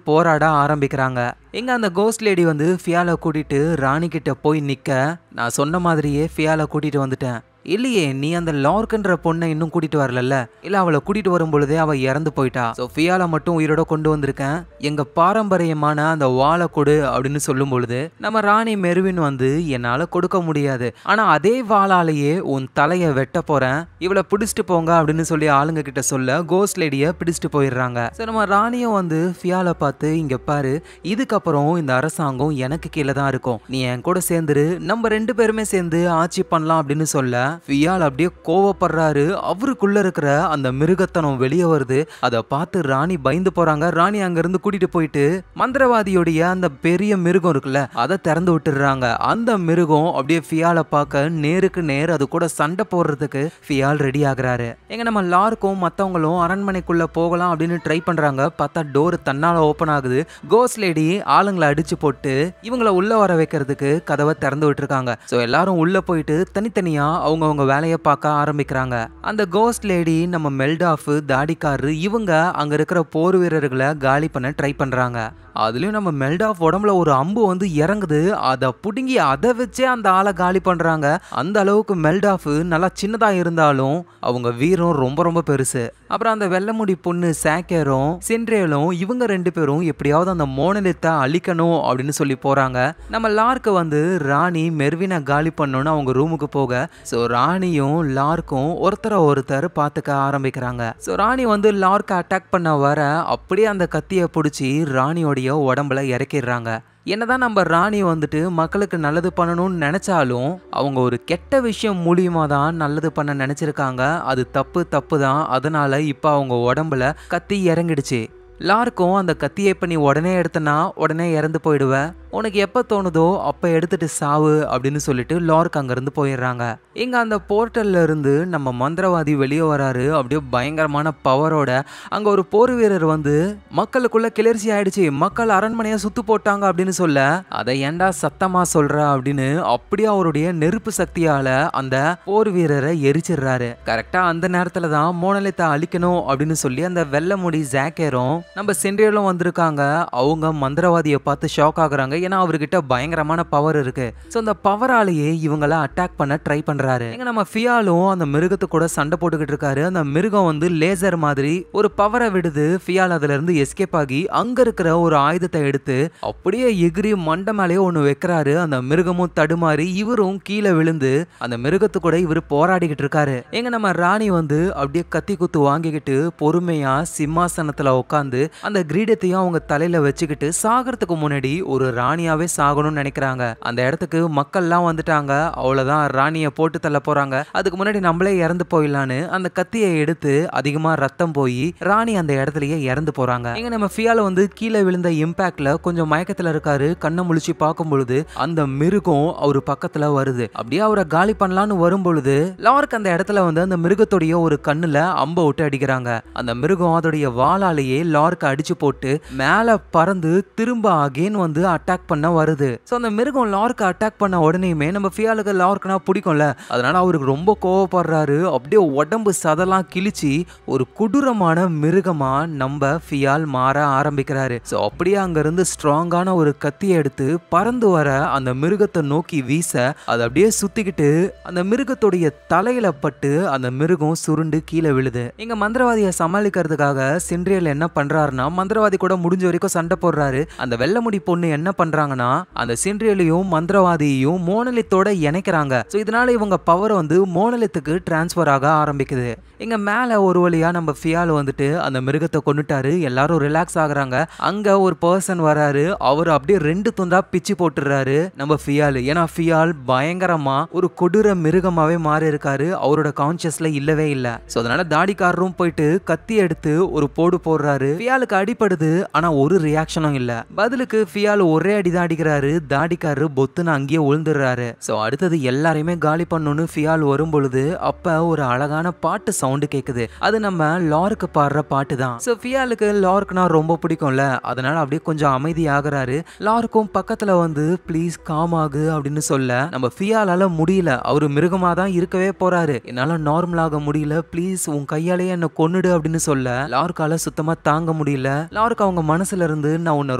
போராட ஆரம்பிக்கிறாங்க. எங்க அந்த கோஸ்ட் லேடி வந்து ஃபியாலை கூட்டிட்டு ராணி கிட்ட போய் நிக்க நான் சொன்ன மாதிரியே ஃபியாலை கூட்டிட்டு வந்துட்டேன். இல்லையே, நீ அந்த லார்க்குன்ற பொண்ணை இன்னும் கூட்டிட்டு வரல, இல்ல அவளை கூட்டிட்டு வரும் பொழுதே அவ இறந்து போயிட்டா. ஸோ ஃபியாலை மட்டும் உயிரோட கொண்டு வந்திருக்கேன், எங்க பாரம்பரியமான அந்த வாழை கொடு அப்படின்னு சொல்லும் பொழுது நம்ம ராணி மெர்வின் வந்து என்னால கொடுக்க முடியாது, ஆனா அதே வாளாலேயே உன் தலையை வெட்ட போறேன், இவளை பிடிச்சிட்டு போங்க அப்படின்னு சொல்லி ஆளுங்க கிட்ட சொல்ல கோஸ்ட் லேடியை பிடிச்சிட்டு போயிடுறாங்க. ஸோ நம்ம ராணியும் வந்து ஃபியாலை பார்த்து இங்க பாரு, இதுக்கப்புறம் இந்த அரசாங்கம் எனக்கு கீழே தான் இருக்கும், நீ என் கூட சேர்ந்துரு, நம்ம ரெண்டு பேருமே சேர்ந்து ஆட்சி பண்ணலாம் அப்படின்னு சொல்ல ஃபியால் அப்படியே கோவப்படுறாரு. அவருக்குள்ள இருக்கிற அந்த மிருகத்தனம் வெளியே வருது. அதை பார்த்து ராணி பயந்து போறாங்க. ராணி அங்க இருந்து கூட்டிட்டு போயிட்டு மந்திரவாதியோடைய அந்த பெரிய மிருகம் இருக்குல்ல அதை திறந்து விட்டுறாங்க. அந்த மிருகம் அப்படியே ஃபியாலை பார்க்க நேருக்கு நேர் அது கூட சண்டை போடுறதுக்கு ஃபியால் ரெடி ஆகுறாரு. எங்க நம்ம லார்க்கும் மத்தவங்களும் அரண்மனைக்குள்ள போகலாம் அப்படின்னு ட்ரை பண்றாங்க. பார்த்தா டோர் தன்னால ஓபன் ஆகுது. கோஸ்ட் லேடி ஆளுங்களை அடிச்சு போட்டு இவங்களை உள்ள வர வைக்கிறதுக்கு கதவை திறந்து விட்டுருக்காங்க. சோ எல்லாரும் உள்ள போயிட்டு தனித்தனியா அவங்க வேலையை பார்க்க ஆரம்பிக்கிறாங்க. அந்த கோஸ்ட் லேடி நம்ம மெல்டாஃப் தாடிக்காரரு இவங்க அங்க இருக்கிற போர் வீரர்களை காலி பண்ண ட்ரை பண்றாங்க. அதுலயும் நம்ம மெல்டாஃப் உடம்புல ஒரு அம்பு வந்து இறங்குது. அதை புடுங்கி அதை வச்சே அந்த ஆளை காலி பண்றாங்க. அந்த அளவுக்கு மெல்டாஃப் நல்லா சின்னதா இருந்தாலும் அவங்க வீரம் ரொம்ப ரொம்ப பெருசு. அப்புறம் அந்த வெள்ளமுடி பொண்ணு சாக்கேரும் சென்ட்ரேலும் இவங்க 2 பேரும் எப்படியாவது அந்த மோனலித்தை அழிக்கணும் அப்படின்னு சொல்லி போறாங்க. நம்ம லார்க்கு வந்து ராணி மெர்வினை காலி பண்ணணும்னு அவங்க ரூமுக்கு போக ஸோ ராணியும் லார்க்கும் ஒருத்தர் பார்த்துக்க ஆரம்பிக்கிறாங்க. ஸோ ராணி வந்து லார்க்கை அட்டாக் பண்ண வர அப்படியே அந்த கத்தியை பிடிச்சி ராணியோடைய உடம்புல இறக்கிடுறாங்க. என்னதான் நம்ம ராணி வந்துட்டு மக்களுக்கு நல்லது பண்ணணும்னு நினைச்சாலும் அவங்க ஒரு கெட்ட விஷயம் மூலியமா தான் நல்லது பண்ண நினைச்சிருக்காங்க. அது தப்பு தான். அதனால இப்ப அவங்க உடம்புல கத்தி இறங்கிடுச்சு. லார்க்கும் அந்த கத்தியை பண்ணி உடனே எடுத்தனா உடனே இறந்து போயிடுவேன், உனக்கு எப்போ தோணுதோ அப்போ எடுத்துட்டு சாவு அப்படின்னு சொல்லிட்டு லார்க் அங்கேருந்து போயிடுறாங்க. இங்கே அந்த போர்ட்டல்ல இருந்து நம்ம மந்திரவாதி வெளியே வராரு. அப்படியே பயங்கரமான பவரோட. அங்கே ஒரு போர் வீரர் வந்து மக்களுக்குள்ள கிளர்ச்சி ஆயிடுச்சு, மக்கள் அரண்மனையை சுத்து போட்டாங்க அப்படின்னு சொல்ல அதை ஏண்டா சத்தமா சொல்ற அப்படின்னு அப்படியே அவருடைய நெருப்பு சக்தியால அந்த போர் வீரரை எரிச்சிடுறாரு. கரெக்டா அந்த நேரத்துல தான் மோனலித்தை அழிக்கணும் அப்படின்னு சொல்லி அந்த வெள்ளமுடி ஜாக்கேரும் நம்ம சென்ட்ரியலும் வந்திருக்காங்க. அவங்க மந்திரவாதியை பார்த்து ஷாக் ஆகுறாங்க. ஏன்னா அவர்கிட்ட பயங்கரமான பவர் இருக்கு. ஸோ அந்த பவராலேயே இவங்களை அட்டாக் பண்ண ட்ரை பண்றாரு. எங்க நம்ம ஃபியாலும் அந்த மிருகத்து கூட சண்டை போட்டுக்கிட்டு இருக்காரு. அந்த மிருகம் வந்து லேசர் மாதிரி ஒரு பவரை விடுது. ஃபியால் அதுல இருந்து எஸ்கேப் ஆகி அங்க இருக்கிற ஒரு ஆயுதத்தை எடுத்து அப்படியே எகிரி மண்டை மேலேயே ஒன்று வைக்கிறாரு. அந்த மிருகமும் தடுமாறி இவரும் கீழே விழுந்து அந்த மிருகத்து கூட இவர் போராடிக்கிட்டு இருக்காரு. எங்க நம்ம ராணி வந்து அப்படியே கத்தி குத்து வாங்கிக்கிட்டு பொறுமையா சிம்மாசனத்துல உட்காந்து அந்த கிரீடத்தையும் அவங்க தலையில வச்சுக்கிட்டு சாகிறதுக்கு முன்னாடி ஒரு ராணியாவே சாகணும்னு நினைக்கிறாங்க. அந்த இடத்துக்கு மக்கள்லாம் வந்துட்டாங்க. அவ்வளவுதான், ராணியை போட்டு தள்ள போறாங்க. அதுக்கு முன்னாடி நம்மளே இறந்து போயிடலான்னு அந்த கத்தியை எடுத்து அதிகமா ரத்தம் போய் ராணி அந்த இடத்துலயே இறந்து போறாங்க. இங்க நம்ம ஃபியால வந்து கீழே விழுந்த இம்பாக்ட்ல கொஞ்சம் மயக்கத்துல இருக்காரு. கண்ணை முழிச்சு பார்க்கும் பொழுது அந்த மிருகம் அவரு பக்கத்துல வருது. அப்படியே அவரை காலி பண்ணலான்னு வரும் பொழுது லார்க் அந்த இடத்துல வந்து அந்த மிருகத்துடைய ஒரு கண்ணுல அம்ப விட்டு அடிக்கிறாங்க. அந்த மிருகம் அதோடைய வாளாலேயே லார்க் அடிச்சு போட்டு மேல பறந்து திரும்ப அகைன் வந்து அட்டாக் பண்ண வருது. சோ அந்த மிருகம் லார்க் அட்டாக் பண்ண உடனேயுமே நம்ம ஃபியாலுக்கு லார்க்னா பிடிக்கும்ல, அதனால அவருக்கு ரொம்ப கோவப்படுறாரு. அப்படியே உடம்பு சதெல்லாம் கிழிச்சு ஒரு கொடூரமான மிருகமா நம்ம ஃபியால் மாற ஆரம்பிக்கிறாரு. சோ அப்படியே அங்க இருந்து ஸ்ட்ராங்கான ஒரு கத்தியை எடுத்து பறந்து வர அந்த மிருகத்தை நோக்கி வீச அது அப்படியே சுத்திக்கிட்டு அந்த மிருகத்துடைய தலையில பட்டு அந்த மிருகம் சுருண்டு கீழே விழுது. இங்க மந்திரவாதியை சமாளிக்கிறதுக்காக சென்ட்ரியல் என்ன பண்றாருன்னா மந்திரவாதி கூட முடிஞ்ச வரைக்கும் சண்டை போடுறாரு. அந்த வெள்ளமுடி பொண்ணு என்ன பண்றாங்கன்னா அந்த சென்ட்ரியலையும் மந்திரவாதியையும் மோனலித்தோட இணைக்கிறாங்க. சோ இதனால இவங்க பவர் வந்து மோனலித்துக்கு டிரான்ஸ்பர் ஆக ஆரம்பிக்குது. இங்க மேல ஒரு வழியா நம்ம ஃபியால் வந்துட்டு அந்த மிருகத்தை கொன்னுட்டாரு. எல்லாரும் ரிலாக்ஸ் ஆகுறாங்க. அங்க ஒரு பர்சன் வராரு. அவர் அப்படியே 2 துண்டா பிச்சு போட்டுறாரு நம்ம ஃபியால். ஏன்னா ஃபியால் பயங்கரமா ஒரு கொடூர மிருகமாவே மாறி இருக்காரு. அவரோட கான்சியஸ்ல இல்லவே இல்ல. சோ அதனால தாடிக்காரரும் போயிட்டு கத்தி எடுத்து ஒரு போடு போடுறாரு. ஃபியாலுக்கு அடிபடுது. ஆனா ஒரு ரியாக்ஷனும் இல்ல. பதிலுக்கு ஃபியால் ஒரே அடிதான் அடிக்கிறாரு. தாடிக்காரரு பொத்துன்னு அங்கேயே விழுந்துடுறாரு. சோ அடுத்தது எல்லாரையுமே காலி பண்ணணும்னு ஃபியால் வரும் பொழுது அப்ப ஒரு அழகான பாட்டு சவுண்ட் கேக்குது. அது நம்ம லார்க்கு பாடுற பாட்டு தான். சோ ஃபியாலுக்கு லார்க்னா ரொம்ப பிடிக்கும்ல, அதனால அப்படியே கொஞ்சம் அமைதி ஆகுறாரு. லார்க்கும் பக்கத்துல வந்து ப்ளீஸ் காம் ஆகு அப்படின்னு சொல்ல நம்ம ஃபியாலால முடியல. அவரு மிருகமா தான் இருக்கவே போறாரு. என்னால நார்மல் ஆக முடியல, ப்ளீஸ் உன் கையாலேயே என்ன கொன்னுடு அப்படின்னு சொல்ல லார்க்கால சுத்தமா தாங்க முடியல. லார்க் அவங்க மனசுல இருந்து நான் உன்னை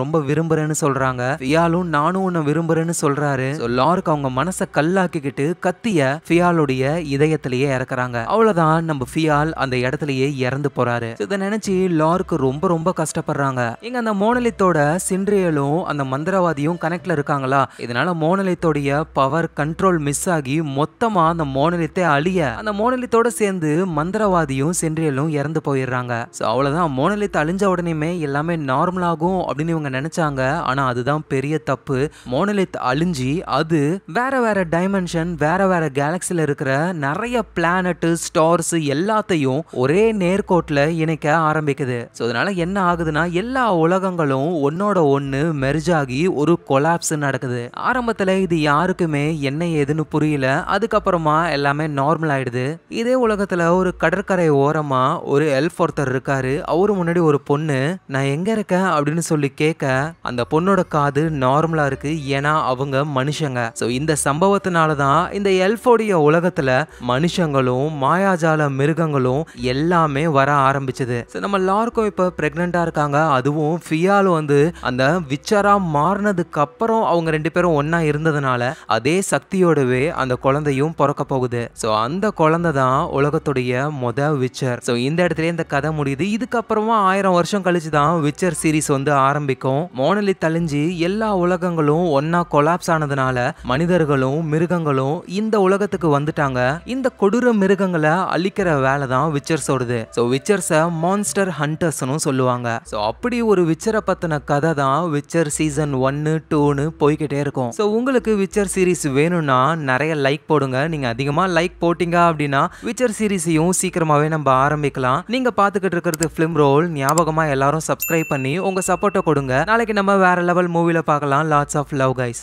ரொம்ப விரும்புறேன்னு சொல்றாங்க. ஃபியாலும் நானும் உன்னை விரும்புறேன்னு சொல்றாரு. லார்க் அவங்க மனசை கல்லாக்கிக்கிட்டு கத்திய ஃபியாலுடைய இதயத்திலேயே இறக்குறாங்க. அவ்வளவுதான், நம்ம ஃபியால் அந்த இடத்துலயே இறந்து போறாரு. இதை நினைச்சு லார்க் ரொம்ப ரொம்ப கஷ்டப்படுறாங்க. இங்க அந்த மோனலித்தோட சென்ட்ரியலும் அந்த மந்திரவாதியும் கனெக்ட்ல இருக்காங்களா, இதனால மோனலித்தோடைய பவர் கண்ட்ரோல் மிஸ் ஆகி மொத்தமா அந்த மோனலித்தை அழிய அந்த மோனலித்தோட சேர்ந்து மந்திரவாதியும் சென்ட்ரியலும் இறந்து போயிடுறாங்க. அவ்வளவுதான், மோனலித் அழிஞ்ச அழிஞ்ச உடனேமே எல்லாமே நார்மல் ஆகும் அப்படின்னு இவங்க நினைச்சாங்க. ஆனா அதுதான் பெரிய தப்பு. மோனலித் அழிஞ்சி அது வேற வேற டைமென்ஷன், வேற வேற கேலக்சில இருக்கிற நிறைய பிளானட், ஸ்டார்ஸ் எல்லாத்தையும் ஒரே நேர்கோட்ல இணைக்க ஆரம்பிக்குது. சோ அதனால என்ன ஆகுதுன்னா எல்லா உலகங்களும் ஒன்னோட ஒன்னு மெர்ஜ் ஆகி ஒரு கொலாப்ஸ் நடக்குது. ஆரம்பத்துல இது யாருக்குமே என்ன ஏதுன்னு புரியல. அதுக்கப்புறமா எல்லாமே நார்மல் ஆயிடுது. இதே உலகத்துல ஒரு கடற்கரை ஓரமா ஒரு எல்ஃப் ஒருத்தர் இருக்காரு. அவரு முன்னாடி ஒரு பொண்ணு நான் எங்க இருக்கேன் அப்படின்னு சொல்லி கேட்க அந்த பொண்ணோட காது நார்மலா இருக்கு. ஏன்னா அவங்க மனுஷங்க. சோ இந்த சம்பவத்தினாலதான் இந்த எல்ஃபோடைய உலகத்துல மனுஷங்களும் மாயாஜால மிருகங்களும் எல்லாமே வர ஆரம்பிச்சது. நம்ம லார்க்கும் இப்ப பிரெக்னெண்டா இருக்காங்க. அதுவும் ஃபியால் வந்து அந்த விச்சரா மாறினதுக்கு அப்புறம் அவங்க 2 பேரும் ஒன்னா இருந்ததுனால அதே சக்தியோடவே அந்த குழந்தையும் பிறக்க போகுது. சோ அந்த குழந்தை தான் உலகத்துடைய விச்சர். சோ இந்த இடத்துல இந்த கதை முடியுது. இதுக்கப்புறமா 1000 வருஷம் கழிச்சு தான் விச்சர் சீரிஸ் வந்து ஆரம்பிக்கும். மோனலித் அழிஞ்சு எல்லா உலகங்களும் ஒன்னா கொலாப்ஸ் ஆனதுனால மனிதர்களும் மிருகங்களும் இந்த உலகத்துக்கு வந்துட்டாங்க. இந்த கொடூர மிருகங்களை அழிக்கிற வேலை தான் விச்சர்ஸோடது. சோ விச்சர்ஸ மான்ஸ்டர் ஹண்டர்ஸ்னு சொல்லுவாங்க. சோ அப்படி ஒரு விச்சரை பத்தின கதை தான் விச்சர் சீசன் 1, 2ன்னு போய்கிட்டே இருக்கும். சோ உங்களுக்கு விச்சர் சீரிஸ் வேணும்னா நிறைய லைக் போடுங்க. நீங்க அதிகமா லைக் போட்டீங்க அப்படின்னா விச்சர் சீரிஸையும் சீக்கிரமாவே நம்ம ஆரம்பிக்கலாம். நீங்க பாத்துக்கிட்டு இருக்கிறது ஃபிலிம் ரோல். ஞாபகமா எல்லாரும் சப்ஸ்கிரைப் பண்ணி உங்க சப்போர்ட்டை கொடுங்க. நாளைக்கு நம்ம வேற லெவல் மூவில பார்க்கலாம். Lots of love guys.